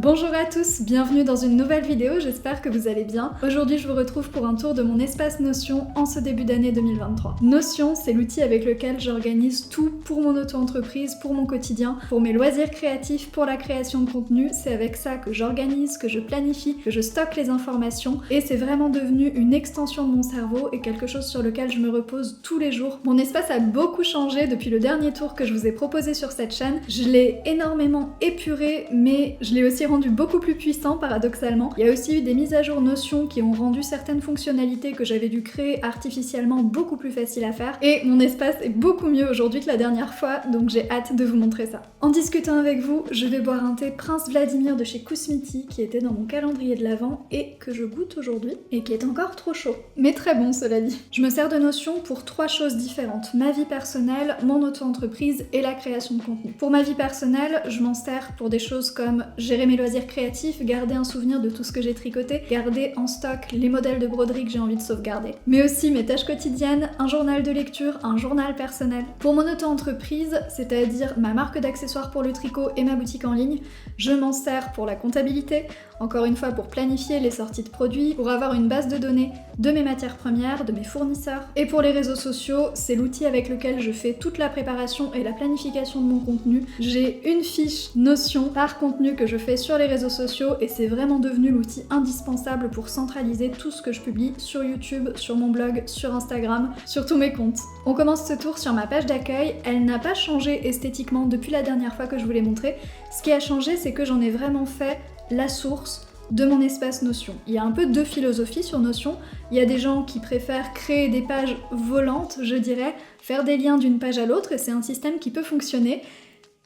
Bonjour à tous, bienvenue dans une nouvelle vidéo, j'espère que vous allez bien. Aujourd'hui je vous retrouve pour un tour de mon espace Notion en ce début d'année 2023. Notion, c'est l'outil avec lequel j'organise tout pour mon auto-entreprise, pour mon quotidien, pour mes loisirs créatifs, pour la création de contenu. C'est avec ça que j'organise, que je planifie, que je stocke les informations et c'est vraiment devenu une extension de mon cerveau et quelque chose sur lequel je me repose tous les jours. Mon espace a beaucoup changé depuis le dernier tour que je vous ai proposé sur cette chaîne. Je l'ai énormément épuré, mais je l'ai aussi rendu beaucoup plus puissant paradoxalement. Il y a aussi eu des mises à jour Notion qui ont rendu certaines fonctionnalités que j'avais dû créer artificiellement beaucoup plus faciles à faire et mon espace est beaucoup mieux aujourd'hui que la dernière fois, donc j'ai hâte de vous montrer ça. En discutant avec vous, je vais boire un thé Prince Vladimir de chez Kousmiti qui était dans mon calendrier de l'Avent et que je goûte aujourd'hui et qui est encore trop chaud. Mais très bon cela dit. Je me sers de Notion pour 3 choses différentes: ma vie personnelle, mon auto-entreprise et la création de contenu. Pour ma vie personnelle, je m'en sers pour des choses comme gérer mes loisirs créatifs, garder un souvenir de tout ce que j'ai tricoté, garder en stock les modèles de broderie que j'ai envie de sauvegarder. Mais aussi mes tâches quotidiennes, un journal de lecture, un journal personnel. Pour mon auto-entreprise, c'est-à-dire ma marque d'accessoires pour le tricot et ma boutique en ligne, je m'en sers pour la comptabilité, encore une fois pour planifier les sorties de produits, pour avoir une base de données de mes matières premières, de mes fournisseurs. Et pour les réseaux sociaux, c'est l'outil avec lequel je fais toute la préparation et la planification de mon contenu. J'ai une fiche Notion par contenu que je fais sur les réseaux sociaux et c'est vraiment devenu l'outil indispensable pour centraliser tout ce que je publie sur YouTube, sur mon blog, sur Instagram, sur tous mes comptes. On commence ce tour sur ma page d'accueil. Elle n'a pas changé esthétiquement depuis la dernière fois que je vous l'ai montré. Ce qui a changé, c'est que j'en ai vraiment fait la source de mon espace Notion. Il y a un peu deux philosophies sur Notion. Il y a des gens qui préfèrent créer des pages volantes, je dirais, faire des liens d'une page à l'autre, et c'est un système qui peut fonctionner.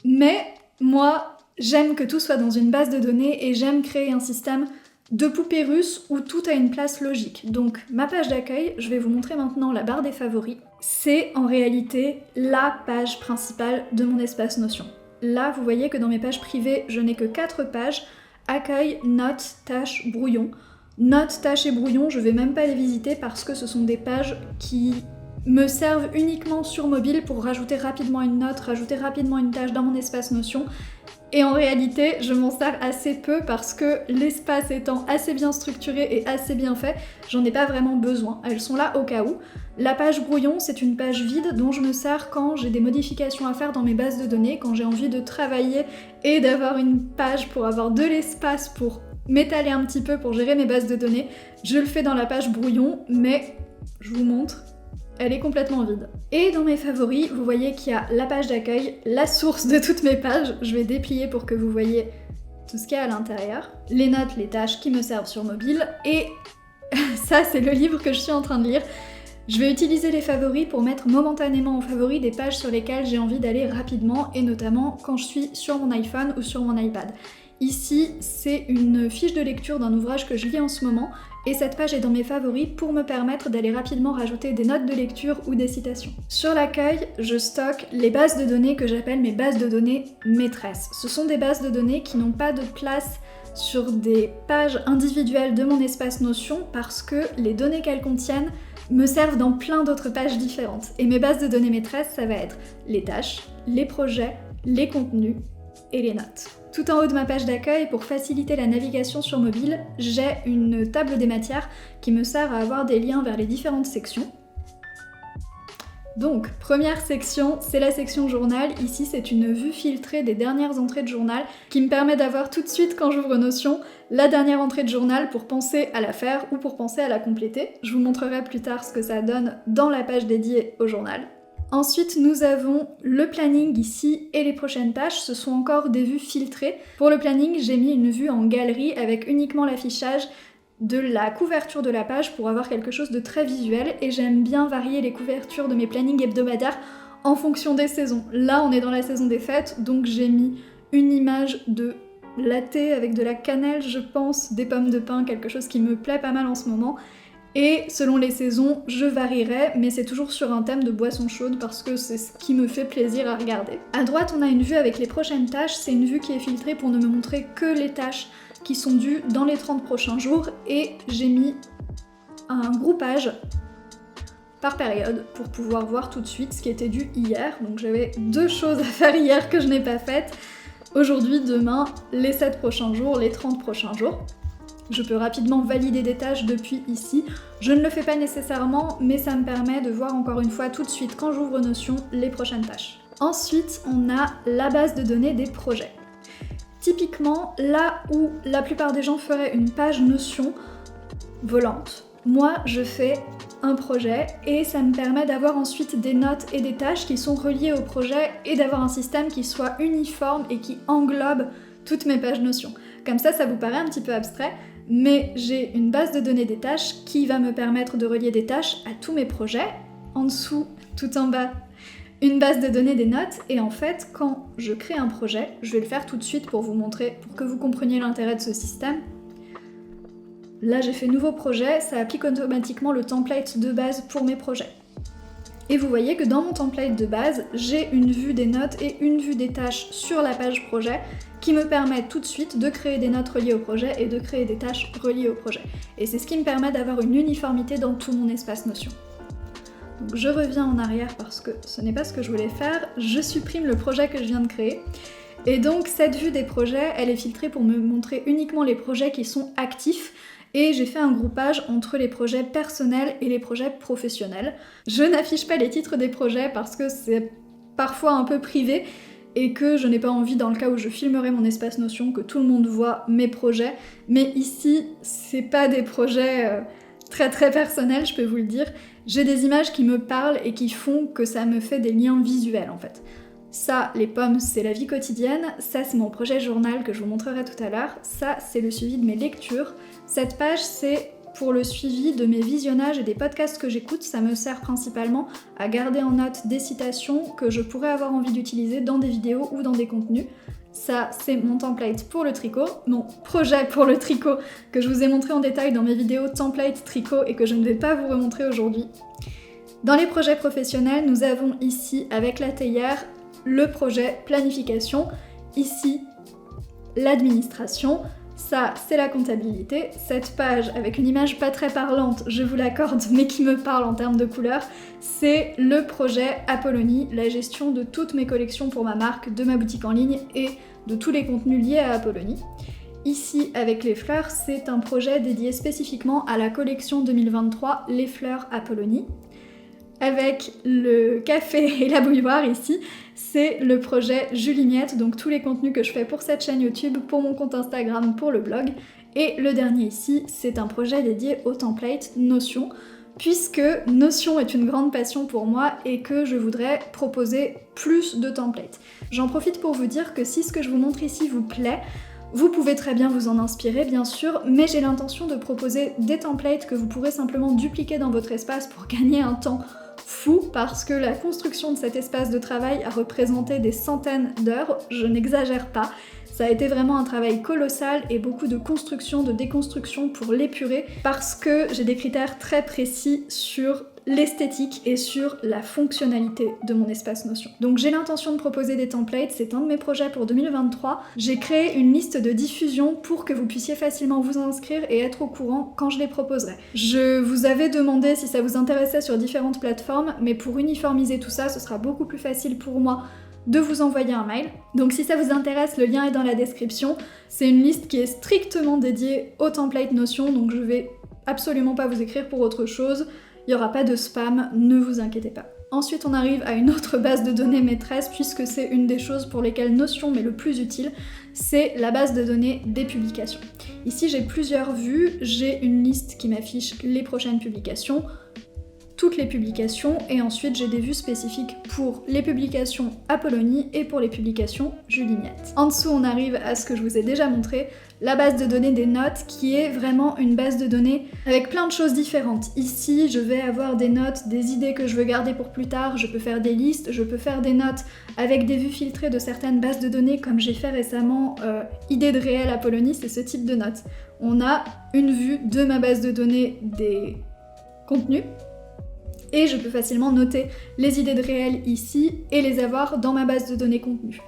Mais moi, j'aime que tout soit dans une base de données et j'aime créer un système de poupée russe où tout a une place logique. Donc ma page d'accueil, je vais vous montrer maintenant la barre des favoris. C'est en réalité la page principale de mon espace Notion. Là, vous voyez que dans mes pages privées, je n'ai que 4 pages. Accueil, notes, tâches, brouillon. Notes, tâches et brouillon, je vais même pas les visiter parce que ce sont des pages qui me servent uniquement sur mobile pour rajouter rapidement une note, rajouter rapidement une tâche dans mon espace Notion. Et en réalité, je m'en sers assez peu parce que l'espace étant assez bien structuré et assez bien fait, j'en ai pas vraiment besoin. Elles sont là au cas où. La page brouillon, c'est une page vide dont je me sers quand j'ai des modifications à faire dans mes bases de données, quand j'ai envie de travailler et d'avoir une page pour avoir de l'espace pour m'étaler un petit peu pour gérer mes bases de données. Je le fais dans la page brouillon, mais je vous montre. Elle est complètement vide. Et dans mes favoris, vous voyez qu'il y a la page d'accueil, la source de toutes mes pages. Je vais déplier pour que vous voyez tout ce qu'il y a à l'intérieur. Les notes, les tâches qui me servent sur mobile. Et ça, c'est le livre que je suis en train de lire. Je vais utiliser les favoris pour mettre momentanément en favori des pages sur lesquelles j'ai envie d'aller rapidement, et notamment quand je suis sur mon iPhone ou sur mon iPad. Ici, c'est une fiche de lecture d'un ouvrage que je lis en ce moment, et cette page est dans mes favoris pour me permettre d'aller rapidement rajouter des notes de lecture ou des citations. Sur l'accueil, je stocke les bases de données que j'appelle mes bases de données maîtresses. Ce sont des bases de données qui n'ont pas de place sur des pages individuelles de mon espace Notion parce que les données qu'elles contiennent me servent dans plein d'autres pages différentes. Et mes bases de données maîtresses, ça va être les tâches, les projets, les contenus et les notes. Tout en haut de ma page d'accueil, pour faciliter la navigation sur mobile, j'ai une table des matières qui me sert à avoir des liens vers les différentes sections. Donc, première section, c'est la section journal. Ici, c'est une vue filtrée des dernières entrées de journal qui me permet d'avoir tout de suite, quand j'ouvre Notion, la dernière entrée de journal pour penser à la faire ou pour penser à la compléter. Je vous montrerai plus tard ce que ça donne dans la page dédiée au journal. Ensuite, nous avons le planning ici et les prochaines tâches, ce sont encore des vues filtrées. Pour le planning, j'ai mis une vue en galerie avec uniquement l'affichage de la couverture de la page pour avoir quelque chose de très visuel et j'aime bien varier les couvertures de mes plannings hebdomadaires en fonction des saisons. Là, on est dans la saison des fêtes, donc j'ai mis une image de latte avec de la cannelle, je pense, des pommes de pin, quelque chose qui me plaît pas mal en ce moment. Et selon les saisons, je varierai, mais c'est toujours sur un thème de boisson chaude parce que c'est ce qui me fait plaisir à regarder. À droite, on a une vue avec les prochaines tâches, c'est une vue qui est filtrée pour ne me montrer que les tâches qui sont dues dans les 30 prochains jours, et j'ai mis un groupage par période pour pouvoir voir tout de suite ce qui était dû hier. Donc j'avais 2 choses à faire hier que je n'ai pas faites. aujourd'hui, demain, les 7 prochains jours, les 30 prochains jours. Je peux rapidement valider des tâches depuis ici. Je ne le fais pas nécessairement, mais ça me permet de voir encore une fois tout de suite quand j'ouvre Notion les prochaines tâches. Ensuite, on a la base de données des projets. Typiquement, là où la plupart des gens feraient une page Notion volante, moi je fais un projet et ça me permet d'avoir ensuite des notes et des tâches qui sont reliées au projet et d'avoir un système qui soit uniforme et qui englobe toutes mes pages Notion. Comme ça vous paraît un petit peu abstrait, mais j'ai une base de données des tâches qui va me permettre de relier des tâches à tous mes projets. En dessous, tout en bas, une base de données des notes, et en fait, quand je crée un projet, je vais le faire tout de suite pour vous montrer, pour que vous compreniez l'intérêt de ce système. Là, j'ai fait nouveau projet, ça applique automatiquement le template de base pour mes projets. Et vous voyez que dans mon template de base, j'ai une vue des notes et une vue des tâches sur la page projet qui me permettent tout de suite de créer des notes reliées au projet et de créer des tâches reliées au projet. Et c'est ce qui me permet d'avoir une uniformité dans tout mon espace Notion. Donc je reviens en arrière parce que ce n'est pas ce que je voulais faire, je supprime le projet que je viens de créer. Et donc cette vue des projets, elle est filtrée pour me montrer uniquement les projets qui sont actifs. Et j'ai fait un groupage entre les projets personnels et les projets professionnels. Je n'affiche pas les titres des projets parce que c'est parfois un peu privé et que je n'ai pas envie, dans le cas où je filmerai mon espace Notion, que tout le monde voit mes projets. Mais ici, c'est pas des projets très très personnels, je peux vous le dire. J'ai des images qui me parlent et qui font que ça me fait des liens visuels en fait. Ça, les pommes, c'est la vie quotidienne. Ça, c'est mon projet journal que je vous montrerai tout à l'heure. Ça, c'est le suivi de mes lectures. Cette page, c'est pour le suivi de mes visionnages et des podcasts que j'écoute. Ça me sert principalement à garder en note des citations que je pourrais avoir envie d'utiliser dans des vidéos ou dans des contenus. Ça, c'est mon template pour le tricot, mon projet pour le tricot que je vous ai montré en détail dans mes vidéos template tricot et que je ne vais pas vous remontrer aujourd'hui. Dans les projets professionnels, nous avons ici, avec la théière, le projet planification, ici l'administration, ça c'est la comptabilité, cette page avec une image pas très parlante, je vous l'accorde, mais qui me parle en termes de couleurs, c'est le projet Apollonie, la gestion de toutes mes collections pour ma marque, de ma boutique en ligne et de tous les contenus liés à Apollonie. Ici, avec les fleurs, c'est un projet dédié spécifiquement à la collection 2023 Les Fleurs Apollonie. Avec le café et la bouilloire ici, c'est le projet Julie Miette, donc tous les contenus que je fais pour cette chaîne YouTube, pour mon compte Instagram, pour le blog. Et le dernier ici, c'est un projet dédié au template Notion, puisque Notion est une grande passion pour moi et que je voudrais proposer plus de templates. J'en profite pour vous dire que si ce que je vous montre ici vous plaît, vous pouvez très bien vous en inspirer bien sûr, mais j'ai l'intention de proposer des templates que vous pourrez simplement dupliquer dans votre espace pour gagner un temps fou, parce que la construction de cet espace de travail a représenté des centaines d'heures, je n'exagère pas. Ça a été vraiment un travail colossal et beaucoup de construction, de déconstruction pour l'épurer, parce que j'ai des critères très précis sur l'esthétique et sur la fonctionnalité de mon espace Notion. Donc j'ai l'intention de proposer des templates, c'est un de mes projets pour 2023. J'ai créé une liste de diffusion pour que vous puissiez facilement vous inscrire et être au courant quand je les proposerai. Je vous avais demandé si ça vous intéressait sur différentes plateformes, mais pour uniformiser tout ça, ce sera beaucoup plus facile pour moi de vous envoyer un mail. Donc si ça vous intéresse, le lien est dans la description. C'est une liste qui est strictement dédiée au template Notion, donc je vais absolument pas vous écrire pour autre chose. Il n'y aura pas de spam, ne vous inquiétez pas. Ensuite, on arrive à une autre base de données maîtresse, puisque c'est une des choses pour lesquelles Notion m'est le plus utile, c'est la base de données des publications. Ici, j'ai plusieurs vues, j'ai une liste qui m'affiche les prochaines publications, toutes les publications, et ensuite j'ai des vues spécifiques pour les publications Apollonie et pour les publications Julie Miette. En dessous, on arrive à ce que je vous ai déjà montré, la base de données des notes, qui est vraiment une base de données avec plein de choses différentes. Ici, je vais avoir des notes, des idées que je veux garder pour plus tard, je peux faire des listes, je peux faire des notes avec des vues filtrées de certaines bases de données, comme j'ai fait récemment Idées de réel Apollonie, c'est ce type de notes. On a une vue de ma base de données des contenus, et je peux facilement noter les idées de réel ici et les avoir dans ma base de données contenu.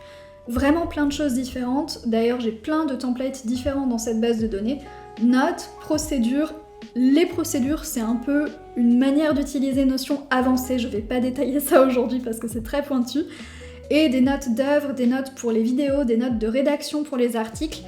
Vraiment plein de choses différentes, d'ailleurs j'ai plein de templates différents dans cette base de données. Notes, procédures, les procédures c'est un peu une manière d'utiliser Notion avancée, je vais pas détailler ça aujourd'hui parce que c'est très pointu. et des notes d'œuvres, des notes pour les vidéos, des notes de rédaction pour les articles,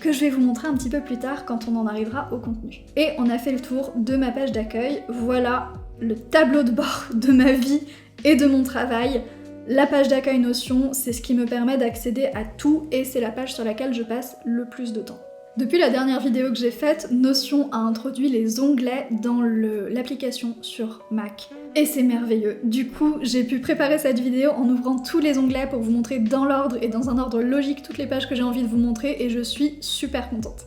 que je vais vous montrer un petit peu plus tard quand on en arrivera au contenu. Et on a fait le tour de ma page d'accueil. Voilà le tableau de bord de ma vie et de mon travail. La page d'accueil Notion, c'est ce qui me permet d'accéder à tout et c'est la page sur laquelle je passe le plus de temps. Depuis la dernière vidéo que j'ai faite, Notion a introduit les onglets dans l'application sur Mac. Et c'est merveilleux. Du coup, j'ai pu préparer cette vidéo en ouvrant tous les onglets pour vous montrer dans l'ordre et dans un ordre logique toutes les pages que j'ai envie de vous montrer et je suis super contente.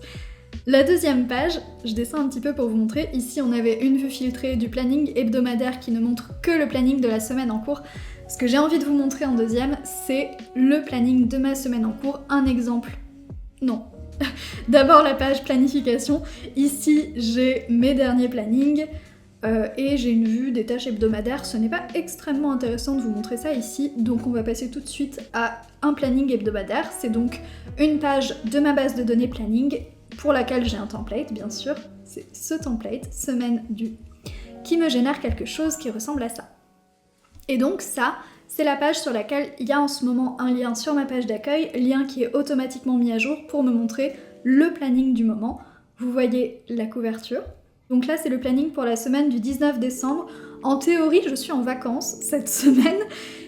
La deuxième page, je descends un petit peu pour vous montrer. Ici, on avait une vue filtrée du planning hebdomadaire qui ne montre que le planning de la semaine en cours. Ce que j'ai envie de vous montrer en deuxième, c'est le planning de ma semaine en cours. Un exemple. Non. D'abord la page planification. Ici, j'ai mes derniers plannings et j'ai une vue des tâches hebdomadaires. Ce n'est pas extrêmement intéressant de vous montrer ça ici, donc on va passer tout de suite à un planning hebdomadaire. C'est donc une page de ma base de données planning pour laquelle j'ai un template, bien sûr. C'est ce template, semaine du, qui me génère quelque chose qui ressemble à ça. Et donc ça, c'est la page sur laquelle il y a en ce moment un lien sur ma page d'accueil, lien qui est automatiquement mis à jour pour me montrer le planning du moment. Vous voyez la couverture. Donc là, c'est le planning pour la semaine du 19 décembre. En théorie, je suis en vacances cette semaine.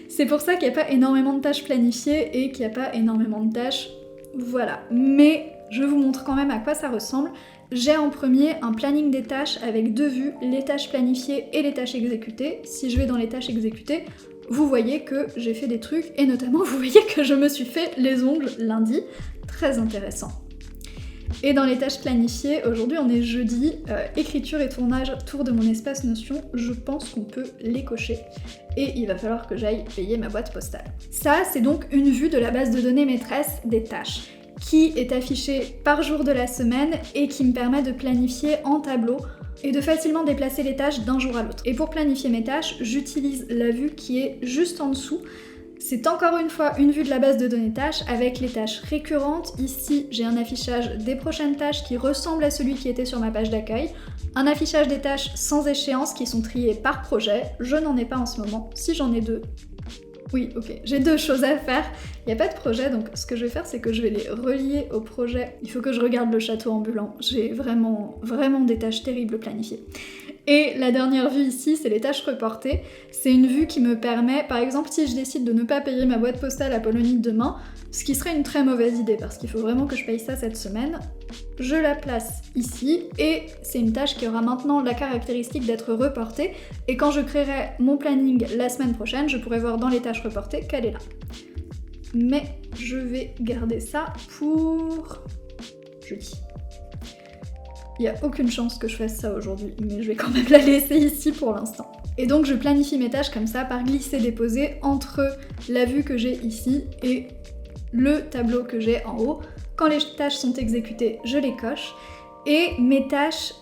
C'est pour ça qu'il n'y a pas énormément de tâches planifiées et qu'il n'y a pas énormément de tâches. Voilà. Mais je vous montre quand même à quoi ça ressemble. J'ai en premier un planning des tâches avec deux vues, les tâches planifiées et les tâches exécutées. Si je vais dans les tâches exécutées, vous voyez que j'ai fait des trucs, et notamment vous voyez que je me suis fait les ongles lundi. Très intéressant. Et dans les tâches planifiées, aujourd'hui on est jeudi, écriture et tournage, tour de mon espace Notion, je pense qu'on peut les cocher. Et il va falloir que j'aille payer ma boîte postale. Ça, c'est donc une vue de la base de données maîtresse des tâches, qui est affichée par jour de la semaine et qui me permet de planifier en tableau et de facilement déplacer les tâches d'un jour à l'autre. Et pour planifier mes tâches, j'utilise la vue qui est juste en dessous. C'est encore une fois une vue de la base de données tâches avec les tâches récurrentes. Ici, j'ai un affichage des prochaines tâches qui ressemble à celui qui était sur ma page d'accueil. Un affichage des tâches sans échéance qui sont triées par projet. Je n'en ai pas en ce moment. Si j'en ai deux. Oui, ok, j'ai deux choses à faire. Il n'y a pas de projet, donc ce que je vais faire, c'est que je vais les relier au projet. Il faut que je regarde le château ambulant. J'ai vraiment des tâches terribles planifiées. Et la dernière vue ici, c'est les tâches reportées. C'est une vue qui me permet, par exemple, si je décide de ne pas payer ma boîte postale à Polonie demain, ce qui serait une très mauvaise idée parce qu'il faut vraiment que je paye ça cette semaine, je la place ici et c'est une tâche qui aura maintenant la caractéristique d'être reportée et quand je créerai mon planning la semaine prochaine, je pourrai voir dans les tâches reportées qu'elle est là. Mais je vais garder ça pour jeudi. Il n'y a aucune chance que je fasse ça aujourd'hui, mais je vais quand même la laisser ici pour l'instant. Et donc je planifie mes tâches comme ça par glisser-déposer entre la vue que j'ai ici et le tableau que j'ai en haut. Quand les tâches sont exécutées, je les coche. Et mes tâches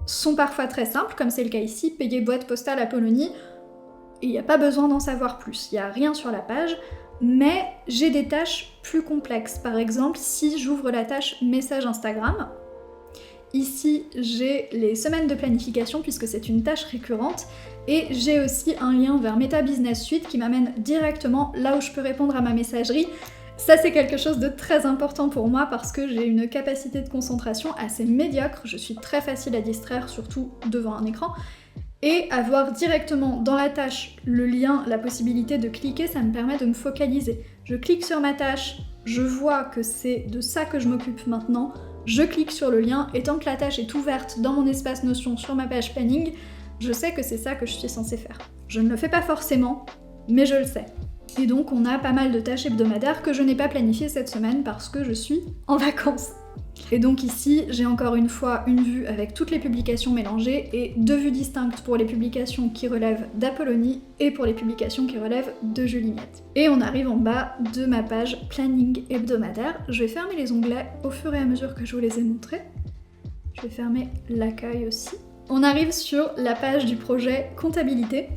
sont parfois très simples, comme c'est le cas ici, payer boîte postale à Polonie. Il n'y a pas besoin d'en savoir plus, il n'y a rien sur la page. Mais j'ai des tâches plus complexes. Par exemple, si j'ouvre la tâche message Instagram, ici, j'ai les semaines de planification puisque c'est une tâche récurrente et j'ai aussi un lien vers Meta Business Suite qui m'amène directement là où je peux répondre à ma messagerie. Ça, c'est quelque chose de très important pour moi parce que j'ai une capacité de concentration assez médiocre, je suis très facile à distraire, surtout devant un écran. Et avoir directement dans la tâche le lien, la possibilité de cliquer, ça me permet de me focaliser. Je clique sur ma tâche, je vois que c'est de ça que je m'occupe maintenant, je clique sur le lien, et tant que la tâche est ouverte dans mon espace Notion sur ma page planning, je sais que c'est ça que je suis censée faire. Je ne le fais pas forcément, mais je le sais. Et donc on a pas mal de tâches hebdomadaires que je n'ai pas planifiées cette semaine parce que je suis en vacances. Et donc ici, j'ai encore une fois une vue avec toutes les publications mélangées et deux vues distinctes pour les publications qui relèvent d'Apollonie et pour les publications qui relèvent de Juliette. Et on arrive en bas de ma page planning hebdomadaire. Je vais fermer les onglets au fur et à mesure que je vous les ai montrés. Je vais fermer l'accueil aussi. On arrive sur la page du projet comptabilité.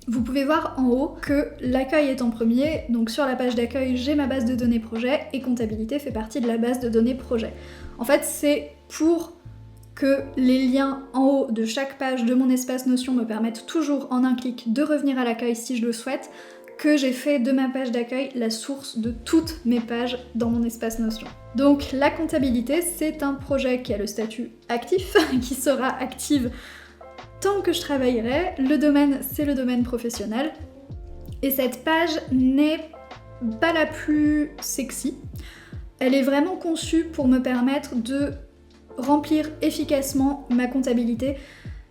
Vous pouvez voir en haut que l'accueil est en premier, donc sur la page d'accueil j'ai ma base de données projet et comptabilité fait partie de la base de données projet. En fait c'est pour que les liens en haut de chaque page de mon espace Notion me permettent toujours en un clic de revenir à l'accueil si je le souhaite, que j'ai fait de ma page d'accueil la source de toutes mes pages dans mon espace Notion. Donc la comptabilité, c'est un projet qui a le statut actif, qui sera active tant que je travaillerai. Le domaine, c'est le domaine professionnel. Et cette page n'est pas la plus sexy. Elle est vraiment conçue pour me permettre de remplir efficacement ma comptabilité.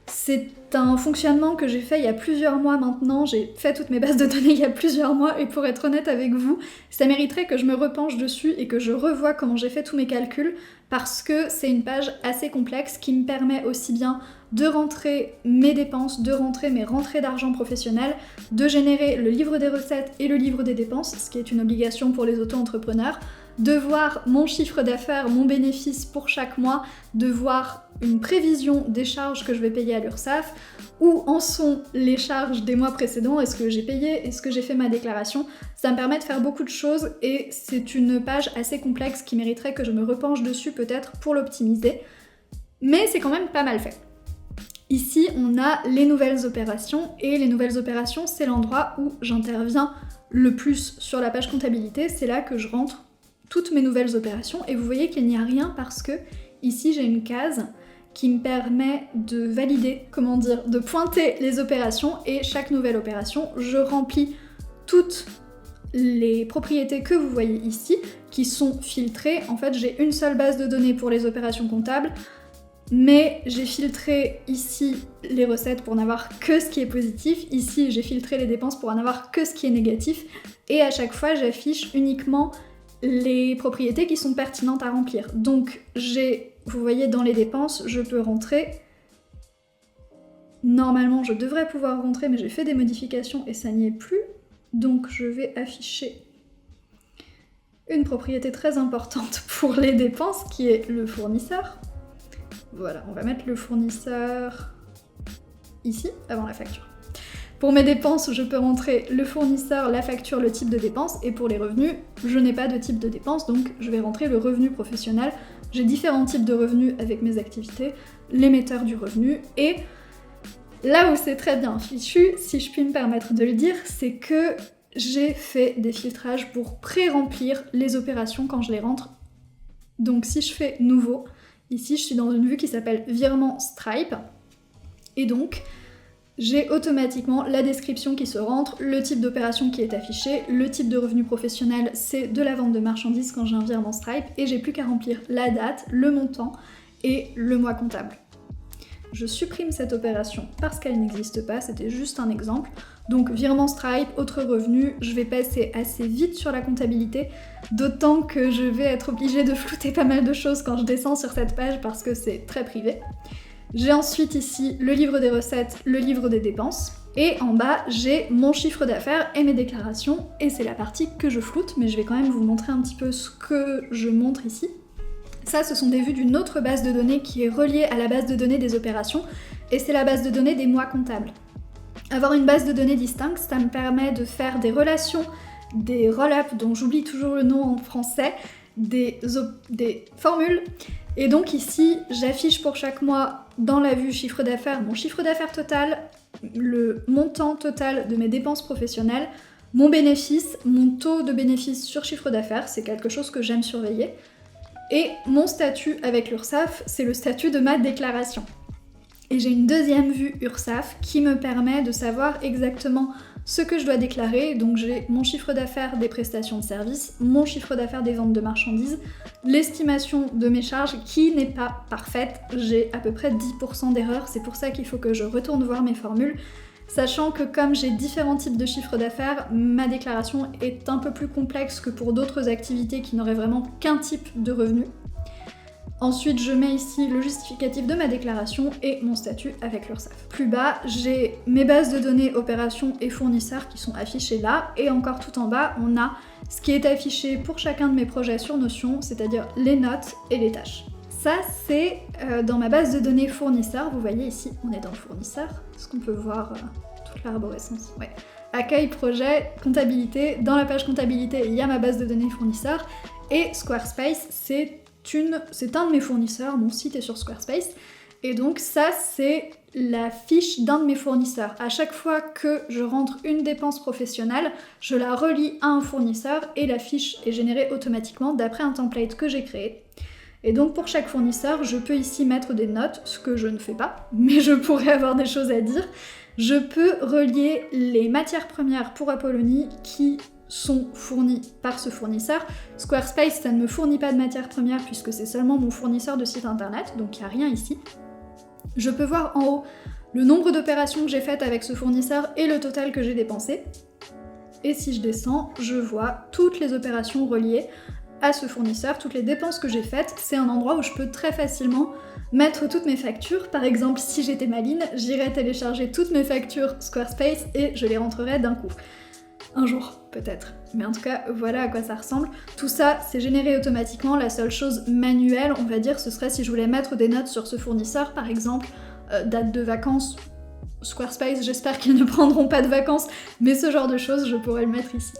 C'est un fonctionnement que j'ai fait il y a plusieurs mois maintenant, j'ai fait toutes mes bases de données il y a plusieurs mois et pour être honnête avec vous, ça mériterait que je me repenche dessus et que je revoie comment j'ai fait tous mes calculs parce que c'est une page assez complexe qui me permet aussi bien de rentrer mes dépenses, de rentrer mes rentrées d'argent professionnelles, de générer le livre des recettes et le livre des dépenses, ce qui est une obligation pour les auto-entrepreneurs, de voir mon chiffre d'affaires, mon bénéfice pour chaque mois, de voir une prévision des charges que je vais payer à l'URSSAF, où en sont les charges des mois précédents, est-ce que j'ai payé, est-ce que j'ai fait ma déclaration. Ça me permet de faire beaucoup de choses et c'est une page assez complexe qui mériterait que je me repenche dessus peut-être pour l'optimiser, mais c'est quand même pas mal fait. Ici, on a les nouvelles opérations et les nouvelles opérations, c'est l'endroit où j'interviens le plus sur la page comptabilité, c'est là que je rentre toutes mes nouvelles opérations et vous voyez qu'il n'y a rien parce que ici j'ai une case qui me permet de valider, de pointer les opérations et chaque nouvelle opération, je remplis toutes les propriétés que vous voyez ici qui sont filtrées. En fait, j'ai une seule base de données pour les opérations comptables, mais j'ai filtré ici les recettes pour n'avoir que ce qui est positif, ici j'ai filtré les dépenses pour n'avoir que ce qui est négatif et à chaque fois j'affiche uniquement les propriétés qui sont pertinentes à remplir. Donc vous voyez dans les dépenses, je peux rentrer. Normalement je devrais pouvoir rentrer mais j'ai fait des modifications et ça n'y est plus. Donc je vais afficher une propriété très importante pour les dépenses qui est le fournisseur. Voilà, on va mettre le fournisseur ici avant la facture. Pour mes dépenses, je peux rentrer le fournisseur, la facture, le type de dépense, et pour les revenus, je n'ai pas de type de dépense, donc je vais rentrer le revenu professionnel. J'ai différents types de revenus avec mes activités, l'émetteur du revenu, et là où c'est très bien fichu, si je puis me permettre de le dire, c'est que j'ai fait des filtrages pour pré-remplir les opérations quand je les rentre. Donc si je fais nouveau, ici je suis dans une vue qui s'appelle virement Stripe, et donc j'ai automatiquement la description qui se rentre, le type d'opération qui est affiché, le type de revenu professionnel, c'est de la vente de marchandises quand j'ai un virement Stripe, et j'ai plus qu'à remplir la date, le montant et le mois comptable. Je supprime cette opération parce qu'elle n'existe pas, c'était juste un exemple. Donc virement Stripe, autre revenu, je vais passer assez vite sur la comptabilité, d'autant que je vais être obligée de flouter pas mal de choses quand je descends sur cette page parce que c'est très privé. J'ai ensuite ici le livre des recettes, le livre des dépenses, et en bas j'ai mon chiffre d'affaires et mes déclarations, et c'est la partie que je floute, mais je vais quand même vous montrer un petit peu ce que je montre ici. Ça, ce sont des vues d'une autre base de données qui est reliée à la base de données des opérations, et c'est la base de données des mois comptables. Avoir une base de données distincte, ça me permet de faire des relations, des roll-up, dont j'oublie toujours le nom en français, des formules. Et donc ici, j'affiche pour chaque mois dans la vue chiffre d'affaires mon chiffre d'affaires total, le montant total de mes dépenses professionnelles, mon bénéfice, mon taux de bénéfice sur chiffre d'affaires, c'est quelque chose que j'aime surveiller, et mon statut avec l'URSSAF, c'est le statut de ma déclaration. Et j'ai une deuxième vue URSSAF qui me permet de savoir exactement ce que je dois déclarer, donc j'ai mon chiffre d'affaires des prestations de services, mon chiffre d'affaires des ventes de marchandises, l'estimation de mes charges qui n'est pas parfaite, j'ai à peu près 10% d'erreurs, c'est pour ça qu'il faut que je retourne voir mes formules, sachant que comme j'ai différents types de chiffres d'affaires, ma déclaration est un peu plus complexe que pour d'autres activités qui n'auraient vraiment qu'un type de revenu. Ensuite, je mets ici le justificatif de ma déclaration et mon statut avec l'URSSAF. Plus bas, j'ai mes bases de données opérations et fournisseurs qui sont affichées là, et encore tout en bas, on a ce qui est affiché pour chacun de mes projets sur Notion, c'est-à-dire les notes et les tâches. Ça, c'est dans ma base de données fournisseurs. Vous voyez ici, on est dans le fournisseur. Est-ce qu'on peut voir toute l'arborescence? Ouais. Accueil, projet, comptabilité. Dans la page comptabilité, il y a ma base de données fournisseurs. Et Squarespace, c'est un de mes fournisseurs, mon site est sur Squarespace, Et donc ça, c'est la fiche d'un de mes fournisseurs. À chaque fois que je rentre une dépense professionnelle, je la relie à un fournisseur et la fiche est générée automatiquement d'après un template que j'ai créé. Et donc pour chaque fournisseur, je peux ici mettre des notes, ce que je ne fais pas, mais je pourrais avoir des choses à dire. Je peux relier les matières premières pour Apollonie qui sont fournies par ce fournisseur. Squarespace, ça ne me fournit pas de matières premières puisque c'est seulement mon fournisseur de site internet, donc il n'y a rien ici. Je peux voir en haut le nombre d'opérations que j'ai faites avec ce fournisseur et le total que j'ai dépensé. Et si je descends, je vois toutes les opérations reliées à ce fournisseur, toutes les dépenses que j'ai faites. C'est un endroit où je peux très facilement mettre toutes mes factures. Par exemple, si j'étais maline, j'irais télécharger toutes mes factures Squarespace et je les rentrerais d'un coup. Un jour, peut-être. Mais en tout cas, voilà à quoi ça ressemble. Tout ça, c'est généré automatiquement. La seule chose manuelle, on va dire, ce serait si je voulais mettre des notes sur ce fournisseur, par exemple, date de vacances, Squarespace, j'espère qu'ils ne prendront pas de vacances, mais ce genre de choses, je pourrais le mettre ici.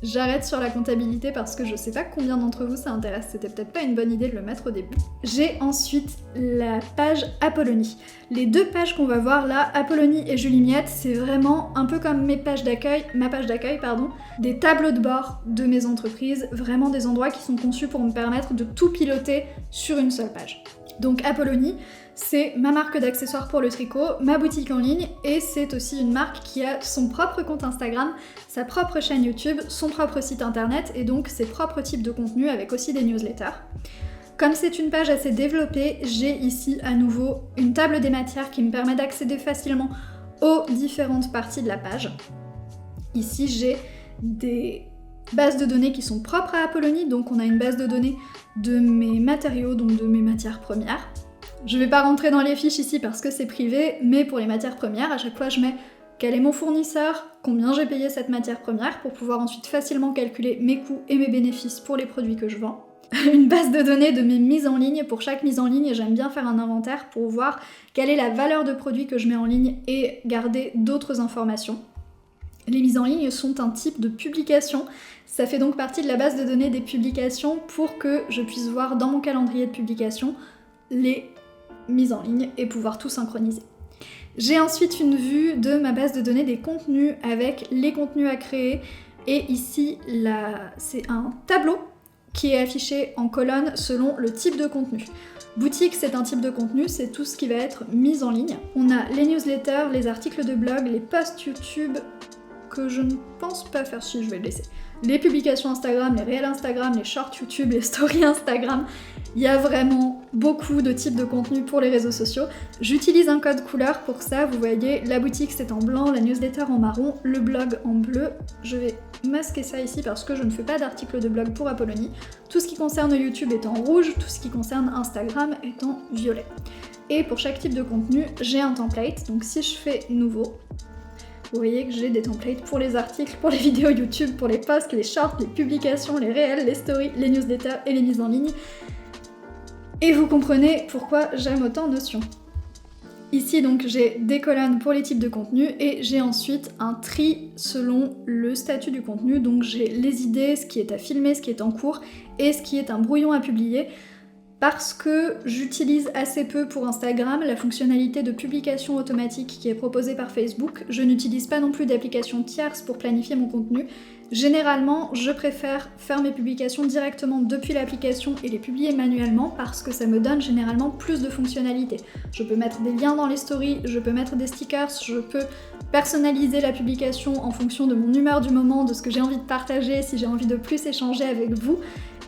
J'arrête sur la comptabilité parce que je sais pas combien d'entre vous ça intéresse, c'était peut-être pas une bonne idée de le mettre au début. J'ai ensuite la page Apollonie. Les deux pages qu'on va voir là, Apollonie et Julie Miette, c'est vraiment un peu comme ma page d'accueil, des tableaux de bord de mes entreprises, vraiment des endroits qui sont conçus pour me permettre de tout piloter sur une seule page. Donc Apollonie, c'est ma marque d'accessoires pour le tricot, ma boutique en ligne, et c'est aussi une marque qui a son propre compte Instagram, sa propre chaîne YouTube, son propre site internet, et donc ses propres types de contenus avec aussi des newsletters. Comme c'est une page assez développée, j'ai ici à nouveau une table des matières qui me permet d'accéder facilement aux différentes parties de la page. Ici j'ai des bases de données qui sont propres à Apollonie, donc on a une base de données de mes matériaux, donc de mes matières premières. Je vais pas rentrer dans les fiches ici parce que c'est privé, mais pour les matières premières, à chaque fois je mets quel est mon fournisseur, combien j'ai payé cette matière première pour pouvoir ensuite facilement calculer mes coûts et mes bénéfices pour les produits que je vends. Une base de données de mes mises en ligne. Pour chaque mise en ligne, j'aime bien faire un inventaire pour voir quelle est la valeur de produit que je mets en ligne et garder d'autres informations. Les mises en ligne sont un type de publication. Ça fait donc partie de la base de données des publications pour que je puisse voir dans mon calendrier de publication les mises en ligne et pouvoir tout synchroniser. J'ai ensuite une vue de ma base de données des contenus avec les contenus à créer, et ici c'est un tableau qui est affiché en colonne selon le type de contenu. Boutique, c'est un type de contenu, c'est tout ce qui va être mis en ligne. On a les newsletters, les articles de blog, les posts YouTube que je ne pense pas faire, si je vais le laisser. Les publications Instagram, les réels Instagram, les shorts YouTube, les stories Instagram. Il y a vraiment beaucoup de types de contenus pour les réseaux sociaux. J'utilise un code couleur pour ça, vous voyez, la boutique c'est en blanc, la newsletter en marron, le blog en bleu. Je vais masquer ça ici parce que je ne fais pas d'article de blog pour Apollonie. Tout ce qui concerne YouTube est en rouge, tout ce qui concerne Instagram est en violet. Et pour chaque type de contenu, j'ai un template, donc si je fais nouveau, vous voyez que j'ai des templates pour les articles, pour les vidéos YouTube, pour les posts, les shorts, les publications, les réels, les stories, les newsletters et les mises en ligne. Et vous comprenez pourquoi j'aime autant Notion. Ici donc j'ai des colonnes pour les types de contenus et j'ai ensuite un tri selon le statut du contenu, donc j'ai les idées, ce qui est à filmer, ce qui est en cours et ce qui est un brouillon à publier. Parce que j'utilise assez peu pour Instagram la fonctionnalité de publication automatique qui est proposée par Facebook, je n'utilise pas non plus d'application tierce pour planifier mon contenu. Généralement, je préfère faire mes publications directement depuis l'application et les publier manuellement parce que ça me donne généralement plus de fonctionnalités. Je peux mettre des liens dans les stories, je peux mettre des stickers, je peux personnaliser la publication en fonction de mon humeur du moment, de ce que j'ai envie de partager, si j'ai envie de plus échanger avec vous.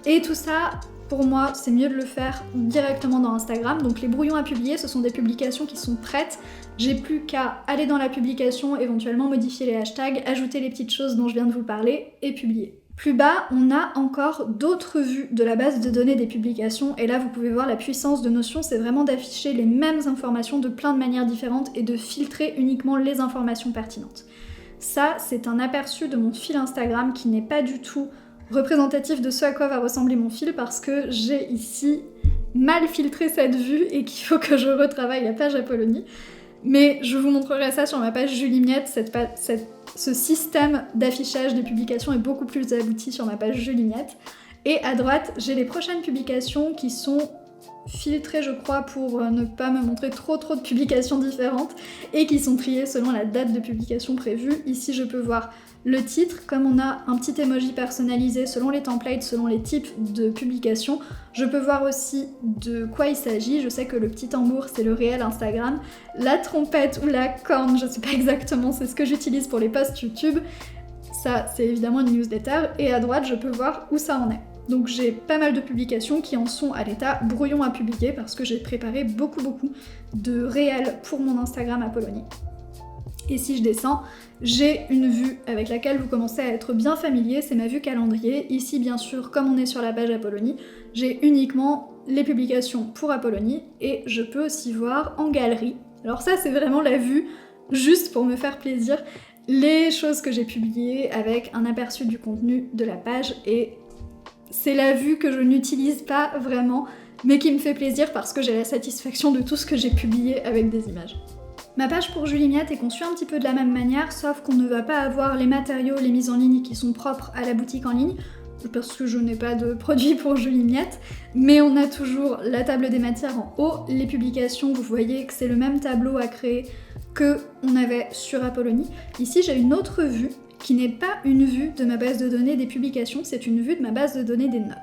Et tout ça, pour moi, c'est mieux de le faire directement dans Instagram. Donc les brouillons à publier, ce sont des publications qui sont prêtes. J'ai plus qu'à aller dans la publication, éventuellement modifier les hashtags, ajouter les petites choses dont je viens de vous parler et publier. Plus bas, on a encore d'autres vues de la base de données des publications, et là vous pouvez voir la puissance de Notion, c'est vraiment d'afficher les mêmes informations de plein de manières différentes et de filtrer uniquement les informations pertinentes. Ça, c'est un aperçu de mon fil Instagram qui n'est pas du tout représentatif de ce à quoi va ressembler mon fil parce que j'ai ici mal filtré cette vue et qu'il faut que je retravaille la page Apollonie. Mais je vous montrerai ça sur ma page Julie Miette, ce système d'affichage des publications est beaucoup plus abouti sur ma page Julie Miette. Et à droite, j'ai les prochaines publications qui sont filtrés je crois pour ne pas me montrer trop de publications différentes et qui sont triés selon la date de publication prévue. Ici je peux voir le titre, comme on a un petit emoji personnalisé selon les templates, selon les types de publications. Je peux voir aussi de quoi il s'agit. Je sais que le petit tambour c'est le réel Instagram, la trompette ou la corne, je sais pas exactement, c'est ce que j'utilise pour les posts YouTube. Ça c'est évidemment une newsletter, et à droite je peux voir où ça en est. Donc j'ai pas mal de publications qui en sont à l'état brouillon à publier parce que j'ai préparé beaucoup de réels pour mon Instagram Apollonie. Et si je descends, j'ai une vue avec laquelle vous commencez à être bien familier, c'est ma vue calendrier. Ici bien sûr, comme on est sur la page Apollonie, j'ai uniquement les publications pour Apollonie et je peux aussi voir en galerie. Alors ça c'est vraiment la vue juste pour me faire plaisir, les choses que j'ai publiées avec un aperçu du contenu de la page, et c'est la vue que je n'utilise pas vraiment, mais qui me fait plaisir parce que j'ai la satisfaction de tout ce que j'ai publié avec des images. Ma page pour Julie Miette est conçue un petit peu de la même manière, sauf qu'on ne va pas avoir les matériaux, les mises en ligne qui sont propres à la boutique en ligne, parce que je n'ai pas de produit pour Julie Miette, mais on a toujours la table des matières en haut, les publications, vous voyez que c'est le même tableau à créer que on avait sur Apollonie. Ici j'ai une autre vue, qui n'est pas une vue de ma base de données des publications, c'est une vue de ma base de données des notes.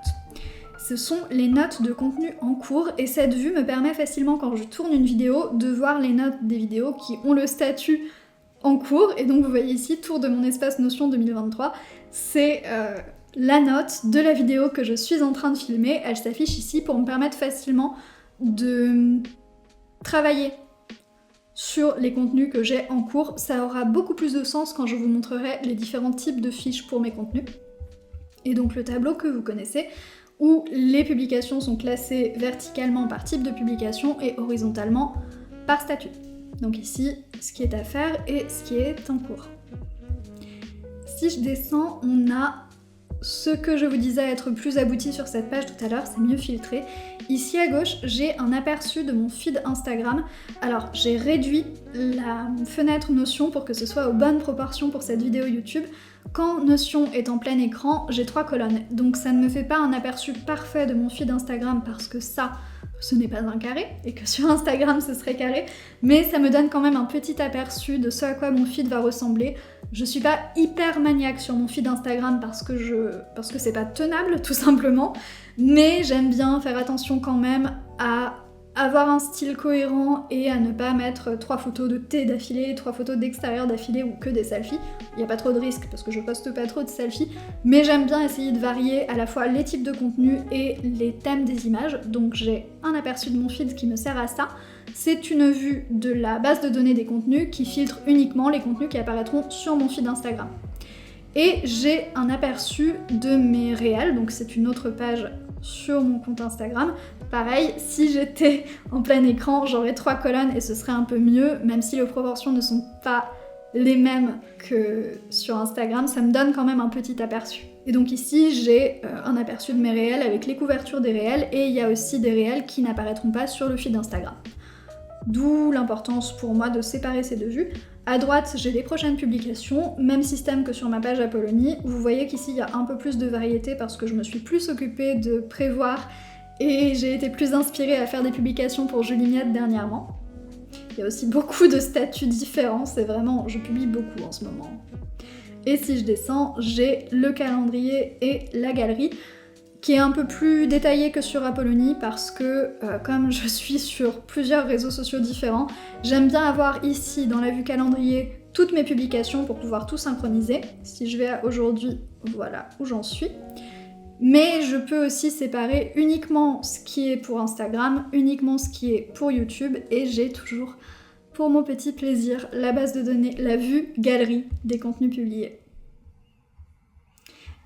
Ce sont les notes de contenu en cours, et cette vue me permet facilement, quand je tourne une vidéo, de voir les notes des vidéos qui ont le statut en cours, et donc vous voyez ici, tour de mon espace Notion 2023, c'est la note de la vidéo que je suis en train de filmer, elle s'affiche ici pour me permettre facilement de travailler sur les contenus que j'ai en cours. Ça aura beaucoup plus de sens quand je vous montrerai les différents types de fiches pour mes contenus. Et donc le tableau que vous connaissez, où les publications sont classées verticalement par type de publication et horizontalement par statut. Donc ici, ce qui est à faire et ce qui est en cours. Si je descends, on a ce que je vous disais être plus abouti sur cette page tout à l'heure, c'est mieux filtré. Ici à gauche, j'ai un aperçu de mon feed Instagram. Alors, j'ai réduit la fenêtre Notion pour que ce soit aux bonnes proportions pour cette vidéo YouTube. Quand Notion est en plein écran, j'ai 3 colonnes. Donc ça ne me fait pas un aperçu parfait de mon feed Instagram parce que ça, ce n'est pas un carré, et que sur Instagram ce serait carré, mais ça me donne quand même un petit aperçu de ce à quoi mon feed va ressembler. Je suis pas hyper maniaque sur mon feed Instagram parce que c'est pas tenable tout simplement, mais j'aime bien faire attention quand même à avoir un style cohérent et à ne pas mettre 3 photos de thé d'affilée, 3 photos d'extérieur d'affilée ou que des selfies. Il n'y a pas trop de risques parce que je poste pas trop de selfies, mais j'aime bien essayer de varier à la fois les types de contenus et les thèmes des images, donc j'ai un aperçu de mon feed qui me sert à ça. C'est une vue de la base de données des contenus qui filtre uniquement les contenus qui apparaîtront sur mon feed Instagram. Et j'ai un aperçu de mes réels, donc c'est une autre page sur mon compte Instagram. Pareil, si j'étais en plein écran, j'aurais 3 colonnes et ce serait un peu mieux, même si les proportions ne sont pas les mêmes que sur Instagram, ça me donne quand même un petit aperçu. Et donc ici, j'ai un aperçu de mes réels avec les couvertures des réels, et il y a aussi des réels qui n'apparaîtront pas sur le feed Instagram. D'où l'importance pour moi de séparer ces deux vues. À droite, j'ai les prochaines publications, même système que sur ma page Apollonie. Vous voyez qu'ici, il y a un peu plus de variété parce que je me suis plus occupée de prévoir et j'ai été plus inspirée à faire des publications pour Julie Miette dernièrement. Il y a aussi beaucoup de statuts différents, c'est vraiment, je publie beaucoup en ce moment. Et si je descends, j'ai le calendrier et la galerie, qui est un peu plus détaillé que sur Apollonie parce que comme je suis sur plusieurs réseaux sociaux différents, j'aime bien avoir ici dans la vue calendrier toutes mes publications pour pouvoir tout synchroniser. Si je vais à aujourd'hui, voilà où j'en suis. Mais je peux aussi séparer uniquement ce qui est pour Instagram, uniquement ce qui est pour YouTube, et j'ai toujours, pour mon petit plaisir, la base de données, la vue galerie des contenus publiés.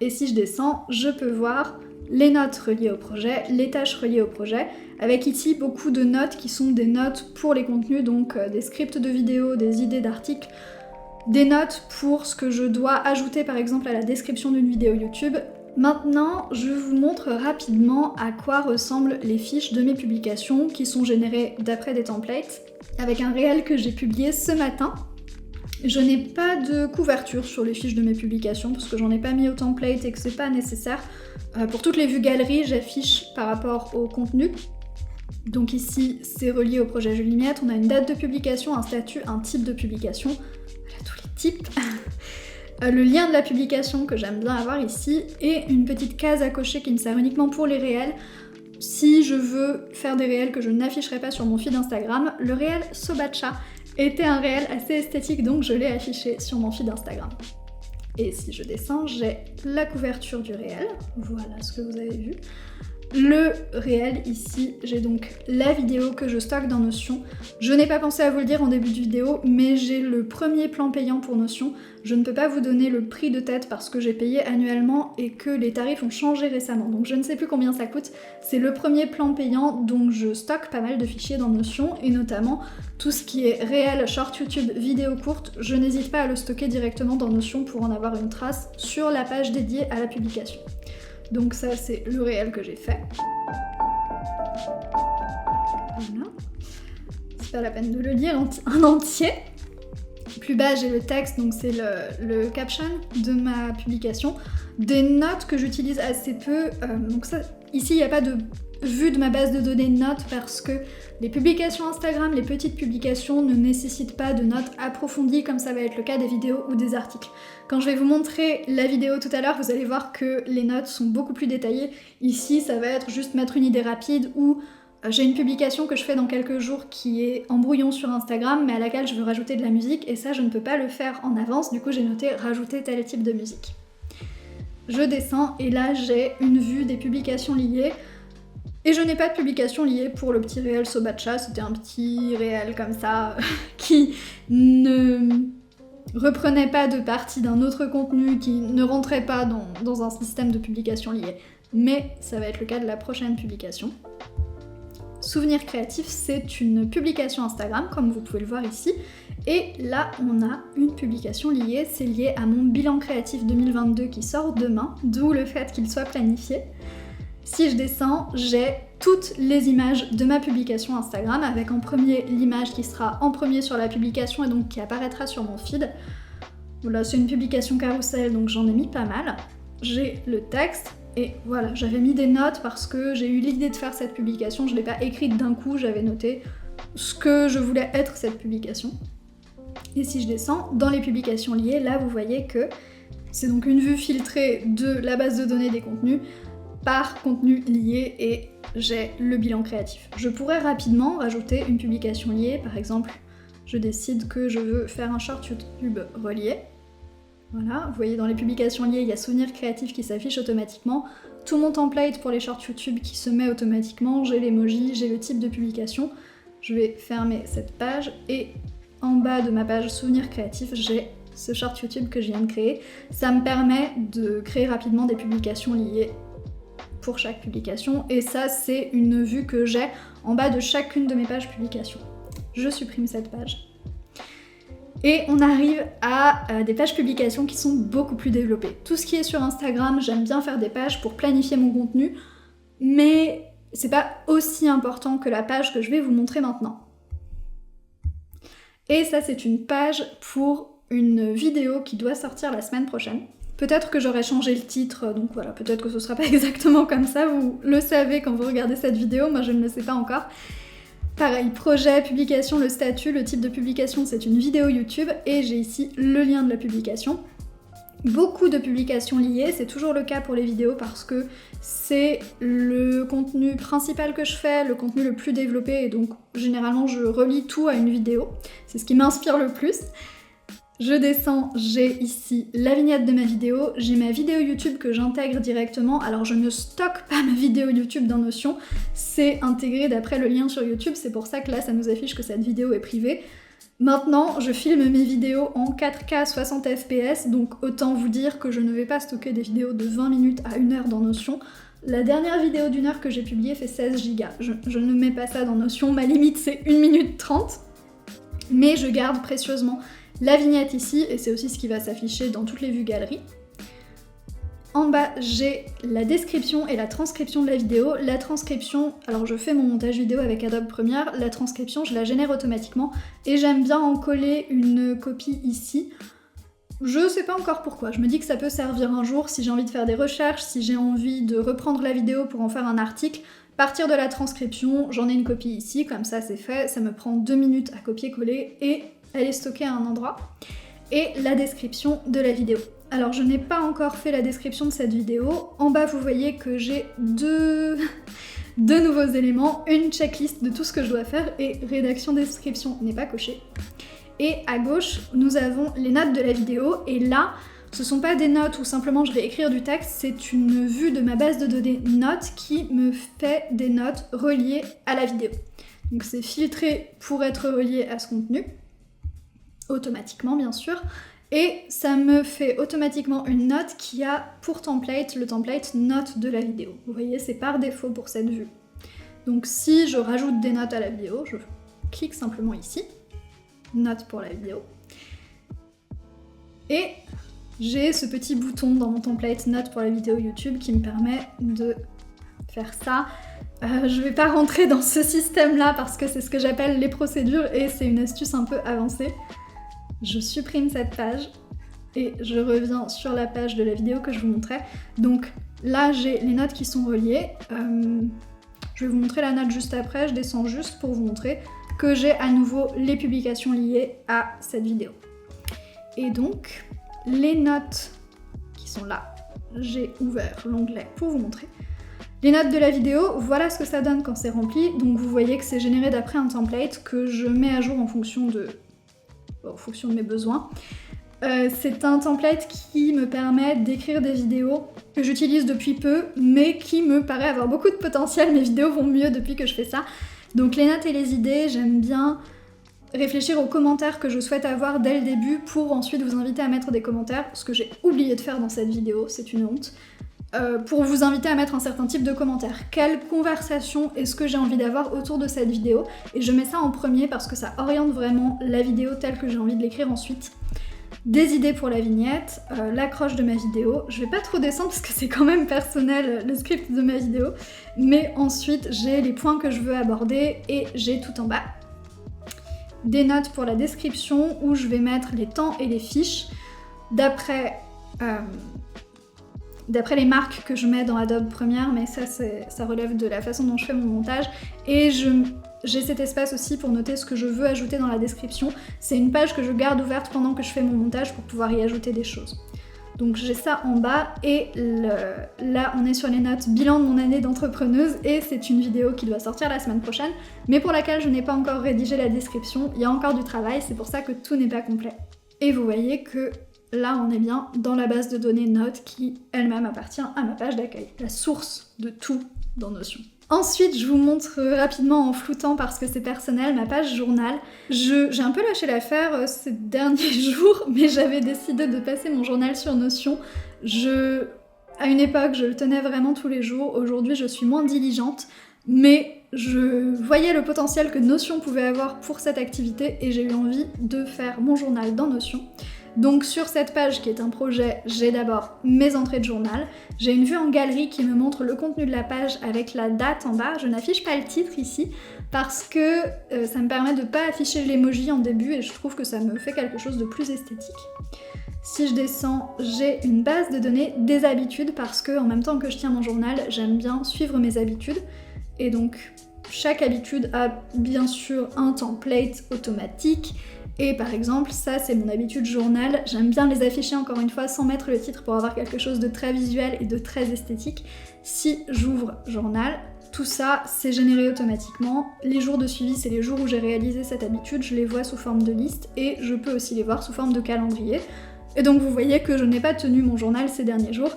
Et si je descends, je peux voir les notes reliées au projet, les tâches reliées au projet, avec ici beaucoup de notes qui sont des notes pour les contenus, donc des scripts de vidéos, des idées d'articles, des notes pour ce que je dois ajouter par exemple à la description d'une vidéo YouTube. Maintenant, je vous montre rapidement à quoi ressemblent les fiches de mes publications qui sont générées d'après des templates, avec un réel que j'ai publié ce matin. Je n'ai pas de couverture sur les fiches de mes publications parce que j'en ai pas mis au template et que c'est pas nécessaire. Pour toutes les vues galeries, j'affiche par rapport au contenu. Donc ici, c'est relié au projet Julie Miette. On a une date de publication, un statut, un type de publication. Voilà tous les types. Le lien de la publication que j'aime bien avoir ici et une petite case à cocher qui me sert uniquement pour les réels. Si je veux faire des réels que je n'afficherai pas sur mon feed Instagram, le réel Sobacha était un réel assez esthétique, donc je l'ai affiché sur mon feed Instagram. Et si je descends, j'ai la couverture du réel, voilà ce que vous avez vu. Le réel ici, j'ai donc la vidéo que je stocke dans Notion. Je n'ai pas pensé à vous le dire en début de vidéo, mais j'ai le premier plan payant pour Notion. Je ne peux pas vous donner le prix de tête parce que j'ai payé annuellement et que les tarifs ont changé récemment. Donc je ne sais plus combien ça coûte. C'est le premier plan payant, donc je stocke pas mal de fichiers dans Notion et notamment tout ce qui est réel, short YouTube, vidéo courte. Je n'hésite pas à le stocker directement dans Notion pour en avoir une trace sur la page dédiée à la publication. Donc ça, c'est le réel que j'ai fait. Voilà. C'est pas la peine de le lire en entier. Plus bas, j'ai le texte, donc c'est le caption de ma publication. Des notes que j'utilise assez peu. Donc ça, ici, il n'y a pas de vue de ma base de données notes parce que les publications Instagram, les petites publications ne nécessitent pas de notes approfondies comme ça va être le cas des vidéos ou des articles. Quand je vais vous montrer la vidéo tout à l'heure, vous allez voir que les notes sont beaucoup plus détaillées. Ici, ça va être juste mettre une idée rapide ou j'ai une publication que je fais dans quelques jours qui est en brouillon sur Instagram mais à laquelle je veux rajouter de la musique et ça, je ne peux pas le faire en avance, du coup j'ai noté rajouter tel type de musique. Je descends et là j'ai une vue des publications liées. Et je n'ai pas de publication liée pour le petit réel Sobacha, c'était un petit réel comme ça qui ne reprenait pas de partie d'un autre contenu, qui ne rentrait pas dans un système de publication liée. Mais ça va être le cas de la prochaine publication. Souvenir créatif, c'est une publication Instagram, comme vous pouvez le voir ici. Et là, on a une publication liée, c'est lié à mon bilan créatif 2022 qui sort demain, d'où le fait qu'il soit planifié. Si je descends, j'ai toutes les images de ma publication Instagram, avec en premier l'image qui sera en premier sur la publication et donc qui apparaîtra sur mon feed. Voilà, c'est une publication carrousel, donc j'en ai mis pas mal. J'ai le texte, et voilà, j'avais mis des notes parce que j'ai eu l'idée de faire cette publication, je ne l'ai pas écrite d'un coup, j'avais noté ce que je voulais être cette publication. Et si je descends, dans les publications liées, là vous voyez que c'est donc une vue filtrée de la base de données des contenus, par contenu lié et j'ai le bilan créatif. Je pourrais rapidement rajouter une publication liée, par exemple, je décide que je veux faire un short YouTube relié. Voilà, vous voyez dans les publications liées, il y a souvenir créatif qui s'affiche automatiquement, tout mon template pour les shorts YouTube qui se met automatiquement, j'ai l'emoji, j'ai le type de publication. Je vais fermer cette page et en bas de ma page souvenir créatif, j'ai ce short YouTube que je viens de créer. Ça me permet de créer rapidement des publications liées pour chaque publication et ça c'est une vue que j'ai en bas de chacune de mes pages publications. Je supprime cette page. Et on arrive à des pages publications qui sont beaucoup plus développées. Tout ce qui est sur Instagram, j'aime bien faire des pages pour planifier mon contenu, mais c'est pas aussi important que la page que je vais vous montrer maintenant. Et ça c'est une page pour une vidéo qui doit sortir la semaine prochaine. Peut-être que j'aurais changé le titre, donc voilà, peut-être que ce sera pas exactement comme ça, vous le savez quand vous regardez cette vidéo, moi je ne le sais pas encore. Pareil, projet, publication, le statut, le type de publication c'est une vidéo YouTube, et j'ai ici le lien de la publication. Beaucoup de publications liées, c'est toujours le cas pour les vidéos parce que c'est le contenu principal que je fais, le contenu le plus développé, et donc généralement je relie tout à une vidéo, c'est ce qui m'inspire le plus. Je descends, j'ai ici la vignette de ma vidéo, j'ai ma vidéo YouTube que j'intègre directement, alors je ne stocke pas ma vidéo YouTube dans Notion, c'est intégré d'après le lien sur YouTube, c'est pour ça que là ça nous affiche que cette vidéo est privée. Maintenant, je filme mes vidéos en 4K 60 fps, donc autant vous dire que je ne vais pas stocker des vidéos de 20 minutes à 1 heure dans Notion. La dernière vidéo d'1 heure que j'ai publiée fait 16 Go, je ne mets pas ça dans Notion, ma limite c'est 1 minute 30, mais je garde précieusement la vignette ici, et c'est aussi ce qui va s'afficher dans toutes les vues galeries. En bas, j'ai la description et la transcription de la vidéo. La transcription, alors je fais mon montage vidéo avec Adobe Premiere, la transcription, je la génère automatiquement, et j'aime bien en coller une copie ici. Je sais pas encore pourquoi, je me dis que ça peut servir un jour si j'ai envie de faire des recherches, si j'ai envie de reprendre la vidéo pour en faire un article, partir de la transcription, j'en ai une copie ici, comme ça c'est fait, ça me prend 2 minutes à copier-coller et elle est stockée à un endroit. Et la description de la vidéo. Alors je n'ai pas encore fait la description de cette vidéo, en bas vous voyez que j'ai deux nouveaux éléments, une checklist de tout ce que je dois faire et rédaction description n'est pas cochée. Et à gauche, nous avons les notes de la vidéo, et là, ce sont pas des notes où simplement je vais écrire du texte, c'est une vue de ma base de données notes qui me fait des notes reliées à la vidéo. Donc c'est filtré pour être relié à ce contenu, automatiquement bien sûr, et ça me fait automatiquement une note qui a pour template le template note de la vidéo. Vous voyez, c'est par défaut pour cette vue. Donc si je rajoute des notes à la vidéo, je clique simplement ici, note pour la vidéo, et j'ai ce petit bouton dans mon template note pour la vidéo YouTube qui me permet de faire ça. Je vais pas rentrer dans ce système-là parce que c'est ce que j'appelle les procédures et c'est une astuce un peu avancée. Je supprime cette page et je reviens sur la page de la vidéo que je vous montrais. Donc là, j'ai les notes qui sont reliées. Je vais vous montrer la note juste après, je descends juste pour vous montrer que j'ai à nouveau les publications liées à cette vidéo. Et donc, les notes qui sont là, j'ai ouvert l'onglet pour vous montrer. Les notes de la vidéo, voilà ce que ça donne quand c'est rempli. Donc vous voyez que c'est généré d'après un template que je mets à jour en fonction de mes besoins. C'est un template qui me permet d'écrire des vidéos que j'utilise depuis peu, mais qui me paraît avoir beaucoup de potentiel. Mes vidéos vont mieux depuis que je fais ça. Donc les notes et les idées, j'aime bien réfléchir aux commentaires que je souhaite avoir dès le début pour ensuite vous inviter à mettre des commentaires, ce que j'ai oublié de faire dans cette vidéo, c'est une honte. Pour vous inviter à mettre un certain type de commentaires. Quelle conversation est-ce que j'ai envie d'avoir autour de cette vidéo? Et je mets ça en premier parce que ça oriente vraiment la vidéo telle que j'ai envie de l'écrire ensuite. Des idées pour la vignette, l'accroche de ma vidéo. Je vais pas trop descendre parce que c'est quand même personnel le script de ma vidéo. Mais ensuite j'ai les points que je veux aborder et j'ai tout en bas des notes pour la description où je vais mettre les temps et les fiches d'après les marques que je mets dans Adobe Premiere, mais ça relève de la façon dont je fais mon montage. Et j'ai cet espace aussi pour noter ce que je veux ajouter dans la description. C'est une page que je garde ouverte pendant que je fais mon montage pour pouvoir y ajouter des choses. Donc j'ai ça en bas, et là on est sur les notes bilan de mon année d'entrepreneuse, et c'est une vidéo qui doit sortir la semaine prochaine, mais pour laquelle je n'ai pas encore rédigé la description. Il y a encore du travail, c'est pour ça que tout n'est pas complet. Et vous voyez que là, on est bien dans la base de données notes qui elle-même appartient à ma page d'accueil, la source de tout dans Notion. Ensuite, je vous montre rapidement en floutant parce que c'est personnel ma page journal. J'ai un peu lâché l'affaire ces derniers jours, mais j'avais décidé de passer mon journal sur Notion. À une époque, je le tenais vraiment tous les jours. Aujourd'hui, je suis moins diligente, mais je voyais le potentiel que Notion pouvait avoir pour cette activité et j'ai eu envie de faire mon journal dans Notion. Donc sur cette page qui est un projet, j'ai d'abord mes entrées de journal, j'ai une vue en galerie qui me montre le contenu de la page avec la date en bas. Je n'affiche pas le titre ici parce que ça me permet de pas afficher l'emoji en début et je trouve que ça me fait quelque chose de plus esthétique. Si je descends, j'ai une base de données des habitudes parce que en même temps que je tiens mon journal, j'aime bien suivre mes habitudes et donc chaque habitude a bien sûr un template automatique. Et par exemple, ça c'est mon habitude journal, j'aime bien les afficher encore une fois sans mettre le titre pour avoir quelque chose de très visuel et de très esthétique. Si j'ouvre journal, tout ça c'est généré automatiquement. Les jours de suivi, c'est les jours où j'ai réalisé cette habitude, je les vois sous forme de liste et je peux aussi les voir sous forme de calendrier. Et donc vous voyez que je n'ai pas tenu mon journal ces derniers jours.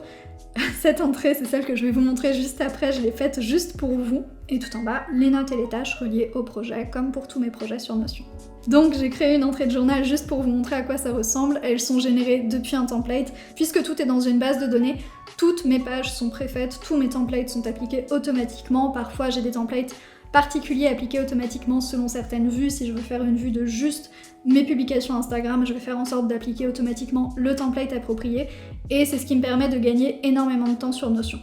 Cette entrée, c'est celle que je vais vous montrer juste après, je l'ai faite juste pour vous. Et tout en bas, les notes et les tâches reliées au projet, comme pour tous mes projets sur Notion. Donc j'ai créé une entrée de journal juste pour vous montrer à quoi ça ressemble. Elles sont générées depuis un template. Puisque tout est dans une base de données, toutes mes pages sont préfaites, tous mes templates sont appliqués automatiquement. Parfois j'ai des templates particuliers appliqués automatiquement selon certaines vues. Si je veux faire une vue de juste mes publications Instagram, je vais faire en sorte d'appliquer automatiquement le template approprié et c'est ce qui me permet de gagner énormément de temps sur Notion.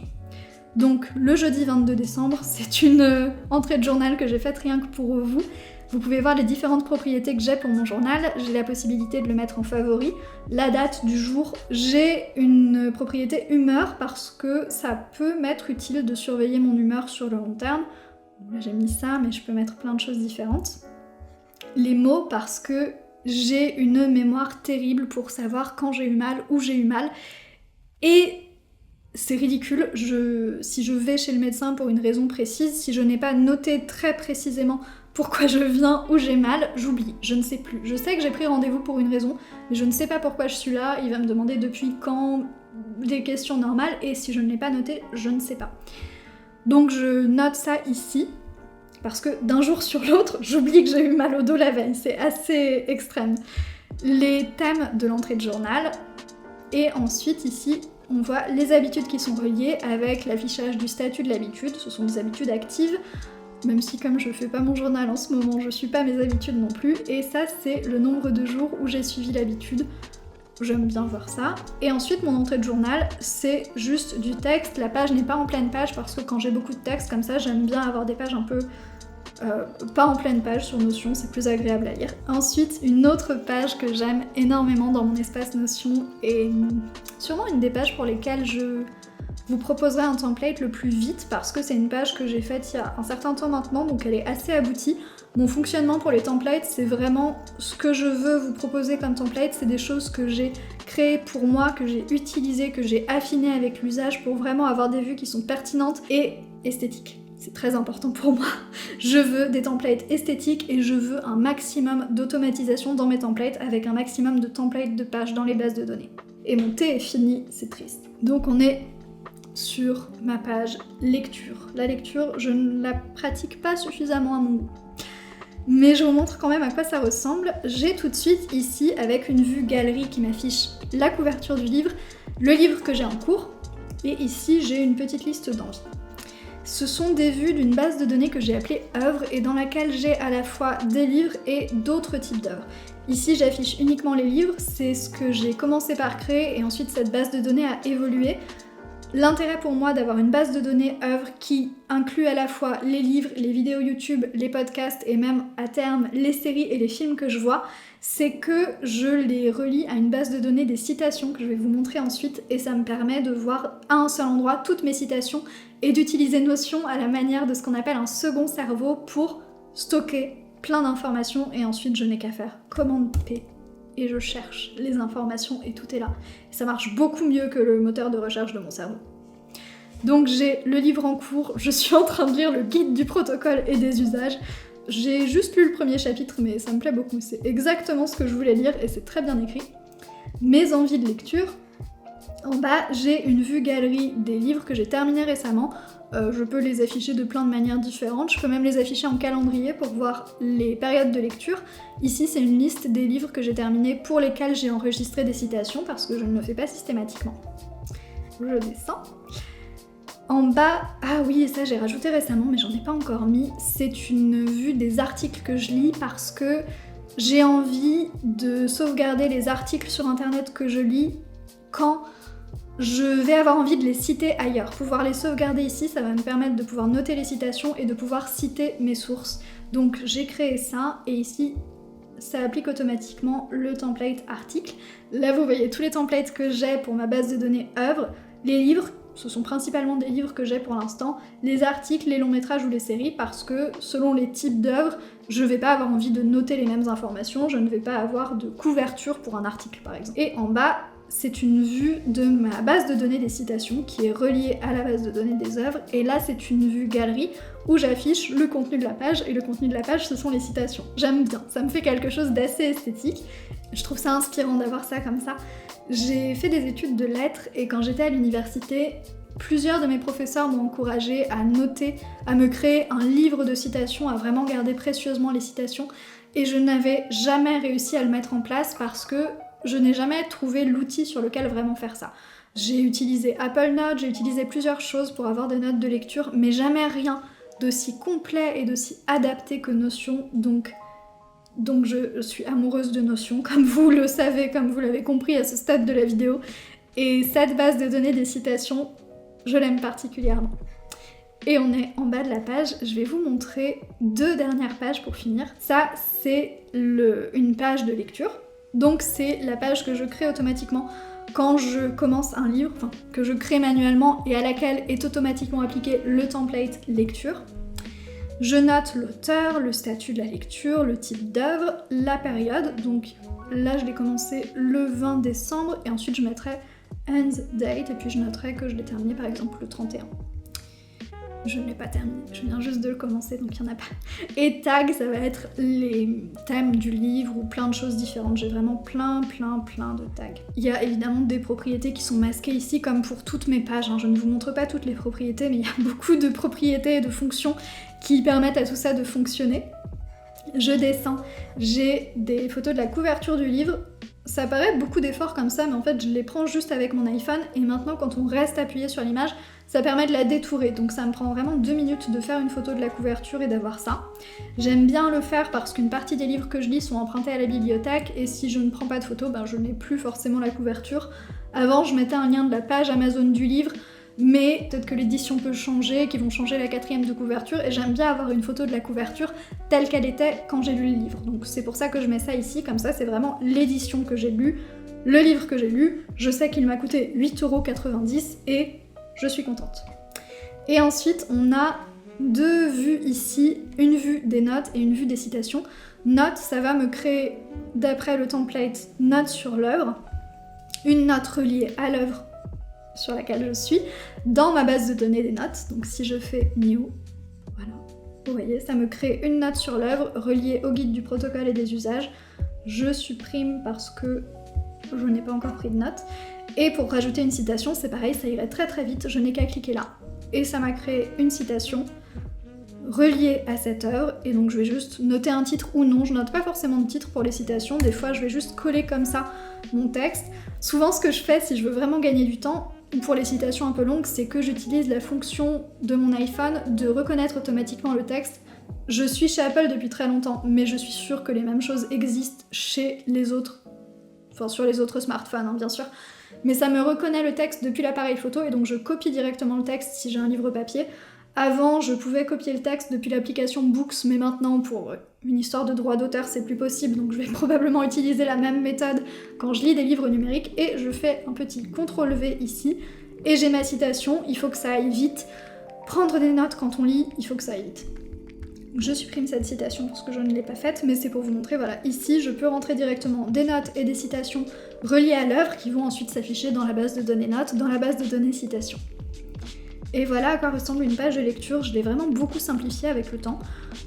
Donc le jeudi 22 décembre, c'est une entrée de journal que j'ai faite rien que pour vous. Vous pouvez voir les différentes propriétés que j'ai pour mon journal, j'ai la possibilité de le mettre en favori, la date du jour, j'ai une propriété humeur parce que ça peut m'être utile de surveiller mon humeur sur le long terme. Là j'ai mis ça, mais je peux mettre plein de choses différentes. Les mots parce que j'ai une mémoire terrible pour savoir quand j'ai eu mal, où j'ai eu mal, et c'est ridicule, si je vais chez le médecin pour une raison précise, si je n'ai pas noté très précisément pourquoi je viens, où j'ai mal, j'oublie, je ne sais plus. Je sais que j'ai pris rendez-vous pour une raison, mais je ne sais pas pourquoi je suis là, il va me demander depuis quand, des questions normales, et si je ne l'ai pas noté, je ne sais pas. Donc je note ça ici, parce que d'un jour sur l'autre, j'oublie que j'ai eu mal au dos la veille, c'est assez extrême. Les thèmes de l'entrée de journal, et ensuite ici, on voit les habitudes qui sont reliées avec l'affichage du statut de l'habitude, ce sont des habitudes actives, même si comme je fais pas mon journal en ce moment, je suis pas mes habitudes non plus, et ça c'est le nombre de jours où j'ai suivi l'habitude. J'aime bien voir ça. Et ensuite mon entrée de journal, c'est juste du texte, la page n'est pas en pleine page parce que quand j'ai beaucoup de texte comme ça, j'aime bien avoir des pages un peu pas en pleine page sur Notion, c'est plus agréable à lire. Ensuite, une autre page que j'aime énormément dans mon espace Notion, et sûrement une des pages pour lesquelles je vous proposerai un template le plus vite, parce que c'est une page que j'ai faite il y a un certain temps maintenant, donc elle est assez aboutie. Mon fonctionnement pour les templates, c'est vraiment ce que je veux vous proposer comme template, c'est des choses que j'ai créées pour moi, que j'ai utilisées, que j'ai affinées avec l'usage pour vraiment avoir des vues qui sont pertinentes et esthétiques. C'est très important pour moi. Je veux des templates esthétiques et je veux un maximum d'automatisation dans mes templates avec un maximum de templates de pages dans les bases de données. Et mon thé est fini, c'est triste. Donc on est sur ma page lecture. La lecture, je ne la pratique pas suffisamment à mon goût. Mais je vous montre quand même à quoi ça ressemble. J'ai tout de suite ici, avec une vue galerie qui m'affiche la couverture du livre, le livre que j'ai en cours, et ici j'ai une petite liste d'envies. Ce sont des vues d'une base de données que j'ai appelée œuvres et dans laquelle j'ai à la fois des livres et d'autres types d'œuvres. Ici j'affiche uniquement les livres, c'est ce que j'ai commencé par créer et ensuite cette base de données a évolué. L'intérêt pour moi d'avoir une base de données œuvres qui inclut à la fois les livres, les vidéos YouTube, les podcasts et même à terme les séries et les films que je vois, c'est que je les relie à une base de données des citations que je vais vous montrer ensuite et ça me permet de voir à un seul endroit toutes mes citations et d'utiliser Notion à la manière de ce qu'on appelle un second cerveau pour stocker plein d'informations et ensuite je n'ai qu'à faire commande P et je cherche les informations et tout est là. Et ça marche beaucoup mieux que le moteur de recherche de mon cerveau. Donc j'ai le livre en cours, je suis en train de lire le guide du protocole et des usages. J'ai juste lu le premier chapitre mais ça me plaît beaucoup, c'est exactement ce que je voulais lire et c'est très bien écrit. Mes envies de lecture, en bas j'ai une vue galerie des livres que j'ai terminés récemment. Je peux les afficher de plein de manières différentes, je peux même les afficher en calendrier pour voir les périodes de lecture. Ici c'est une liste des livres que j'ai terminés pour lesquels j'ai enregistré des citations parce que je ne le fais pas systématiquement. Je descends. En bas, ah oui, ça j'ai rajouté récemment mais j'en ai pas encore mis, c'est une vue des articles que je lis parce que j'ai envie de sauvegarder les articles sur internet que je lis quand je vais avoir envie de les citer ailleurs. Pouvoir les sauvegarder ici, ça va me permettre de pouvoir noter les citations et de pouvoir citer mes sources. Donc j'ai créé ça et ici ça applique automatiquement le template article. Là vous voyez tous les templates que j'ai pour ma base de données œuvres, les livres, ce sont principalement des livres que j'ai pour l'instant, les articles, les longs métrages ou les séries parce que selon les types d'œuvres, je vais pas avoir envie de noter les mêmes informations, je ne vais pas avoir de couverture pour un article par exemple. Et en bas, c'est une vue de ma base de données des citations qui est reliée à la base de données des œuvres et là c'est une vue galerie où j'affiche le contenu de la page et le contenu de la page ce sont les citations. J'aime bien, ça me fait quelque chose d'assez esthétique, je trouve ça inspirant d'avoir ça comme ça. J'ai fait des études de lettres et quand j'étais à l'université, plusieurs de mes professeurs m'ont encouragée à noter, à me créer un livre de citations, à vraiment garder précieusement les citations et je n'avais jamais réussi à le mettre en place parce que je n'ai jamais trouvé l'outil sur lequel vraiment faire ça. J'ai utilisé Apple Notes, j'ai utilisé plusieurs choses pour avoir des notes de lecture, mais jamais rien d'aussi complet et d'aussi adapté que Notion, donc je suis amoureuse de Notion, comme vous le savez, comme vous l'avez compris à ce stade de la vidéo, et cette base de données des citations, je l'aime particulièrement. Et on est en bas de la page, je vais vous montrer 2 dernières pages pour finir. Ça, c'est une page de lecture. Donc c'est la page que je crée automatiquement quand je commence un livre, enfin que je crée manuellement et à laquelle est automatiquement appliqué le template lecture. Je note l'auteur, le statut de la lecture, le type d'œuvre, la période, donc là je l'ai commencé le 20 décembre et ensuite je mettrai end date et puis je noterai que je l'ai terminé par exemple le 31. Je ne l'ai pas terminé, je viens juste de le commencer donc il n'y en a pas. Et tag, ça va être les thèmes du livre ou plein de choses différentes, j'ai vraiment plein de tags. Il y a évidemment des propriétés qui sont masquées ici comme pour toutes mes pages, je ne vous montre pas toutes les propriétés mais il y a beaucoup de propriétés et de fonctions qui permettent à tout ça de fonctionner. Je descends, j'ai des photos de la couverture du livre. Ça paraît beaucoup d'efforts comme ça, mais en fait je les prends juste avec mon iPhone et maintenant quand on reste appuyé sur l'image, ça permet de la détourer. Donc ça me prend vraiment 2 minutes de faire une photo de la couverture et d'avoir ça. J'aime bien le faire parce qu'une partie des livres que je lis sont empruntés à la bibliothèque et si je ne prends pas de photo, je n'ai plus forcément la couverture. Avant je mettais un lien de la page Amazon du livre, mais peut-être que l'édition peut changer, qu'ils vont changer la 4e de couverture, et j'aime bien avoir une photo de la couverture telle qu'elle était quand j'ai lu le livre. Donc c'est pour ça que je mets ça ici, comme ça c'est vraiment l'édition que j'ai lue, le livre que j'ai lu, je sais qu'il m'a coûté 8,90€ et je suis contente. Et ensuite on a 2 vues ici, une vue des notes et une vue des citations. Notes, ça va me créer, d'après le template, notes sur l'œuvre, une note reliée à l'œuvre sur laquelle je suis, dans ma base de données des notes. Donc si je fais New, voilà, vous voyez, ça me crée une note sur l'œuvre reliée au guide du protocole et des usages. Je supprime parce que je n'ai pas encore pris de notes. Et pour rajouter une citation, c'est pareil, ça irait très vite, je n'ai qu'à cliquer là. Et ça m'a créé une citation reliée à cette œuvre, et donc je vais juste noter un titre ou non, je note pas forcément de titre pour les citations, des fois je vais juste coller comme ça mon texte. Souvent ce que je fais si je veux vraiment gagner du temps, pour les citations un peu longues, c'est que j'utilise la fonction de mon iPhone de reconnaître automatiquement le texte. Je suis chez Apple depuis très longtemps, mais je suis sûre que les mêmes choses existent chez les autres, enfin sur les autres smartphones bien sûr, mais ça me reconnaît le texte depuis l'appareil photo et donc je copie directement le texte si j'ai un livre papier. Avant, je pouvais copier le texte depuis l'application Books, mais maintenant, pour une histoire de droit d'auteur, c'est plus possible, donc je vais probablement utiliser la même méthode quand je lis des livres numériques, et je fais un petit CTRL-V ici, et j'ai ma citation, il faut que ça aille vite. Prendre des notes quand on lit, il faut que ça aille vite. Je supprime cette citation parce que je ne l'ai pas faite, mais c'est pour vous montrer, voilà, ici, je peux rentrer directement des notes et des citations reliées à l'œuvre qui vont ensuite s'afficher dans la base de données notes, dans la base de données citations. Et voilà à quoi ressemble une page de lecture, je l'ai vraiment beaucoup simplifié avec le temps,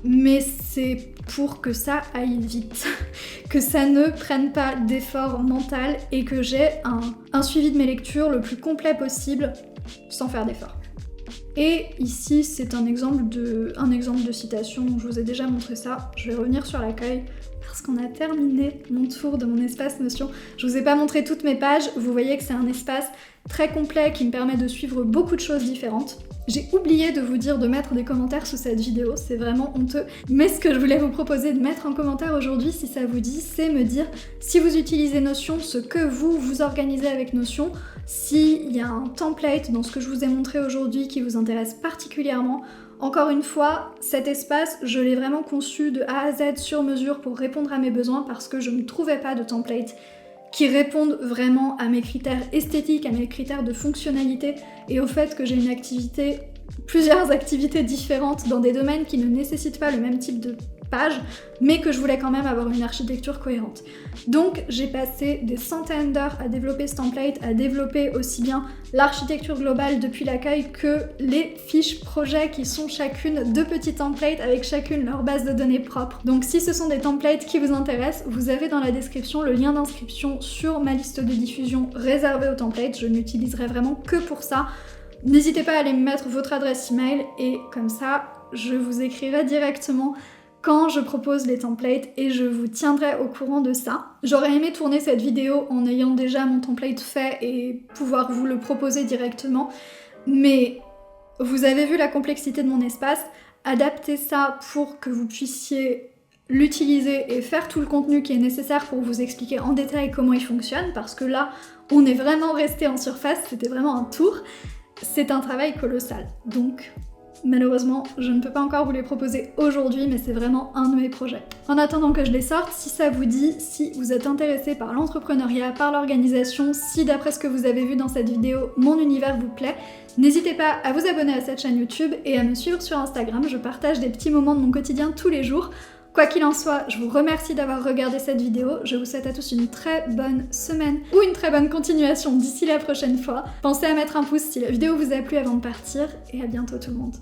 mais c'est pour que ça aille vite, que ça ne prenne pas d'effort mental et que j'ai un suivi de mes lectures le plus complet possible sans faire d'effort. Et ici c'est un exemple de citation, je vous ai déjà montré ça, je vais revenir sur l'accueil parce qu'on a terminé mon tour de mon espace Notion. Je vous ai pas montré toutes mes pages, vous voyez que c'est un espace très complet qui me permet de suivre beaucoup de choses différentes. J'ai oublié de vous dire de mettre des commentaires sous cette vidéo, c'est vraiment honteux, mais ce que je voulais vous proposer de mettre en commentaire aujourd'hui, si ça vous dit, c'est me dire si vous utilisez Notion, ce que vous organisez avec Notion, s'il y a un template dans ce que je vous ai montré aujourd'hui qui vous intéresse particulièrement. Encore une fois, cet espace, je l'ai vraiment conçu de A à Z sur mesure pour répondre à mes besoins parce que je ne trouvais pas de template qui répondent vraiment à mes critères esthétiques, à mes critères de fonctionnalité et au fait que j'ai plusieurs activités différentes dans des domaines qui ne nécessitent pas le même type de page, mais que je voulais quand même avoir une architecture cohérente. Donc j'ai passé des centaines d'heures à développer ce template, à développer aussi bien l'architecture globale depuis l'accueil que les fiches projets qui sont chacune de petits templates avec chacune leur base de données propre. Donc si ce sont des templates qui vous intéressent, vous avez dans la description le lien d'inscription sur ma liste de diffusion réservée aux templates, je n'utiliserai vraiment que pour ça. N'hésitez pas à aller me mettre votre adresse email et comme ça, je vous écrirai directement quand je propose les templates et je vous tiendrai au courant de ça. J'aurais aimé tourner cette vidéo en ayant déjà mon template fait et pouvoir vous le proposer directement, mais vous avez vu la complexité de mon espace, adaptez ça pour que vous puissiez l'utiliser et faire tout le contenu qui est nécessaire pour vous expliquer en détail comment il fonctionne, parce que là, on est vraiment resté en surface, c'était vraiment un tour. C'est un travail colossal, donc malheureusement, je ne peux pas encore vous les proposer aujourd'hui, mais c'est vraiment un de mes projets. En attendant que je les sorte, si ça vous dit, si vous êtes intéressé par l'entrepreneuriat, par l'organisation, si d'après ce que vous avez vu dans cette vidéo, mon univers vous plaît, n'hésitez pas à vous abonner à cette chaîne YouTube et à me suivre sur Instagram, je partage des petits moments de mon quotidien tous les jours. Quoi qu'il en soit, je vous remercie d'avoir regardé cette vidéo, je vous souhaite à tous une très bonne semaine ou une très bonne continuation d'ici la prochaine fois. Pensez à mettre un pouce si la vidéo vous a plu avant de partir et à bientôt tout le monde.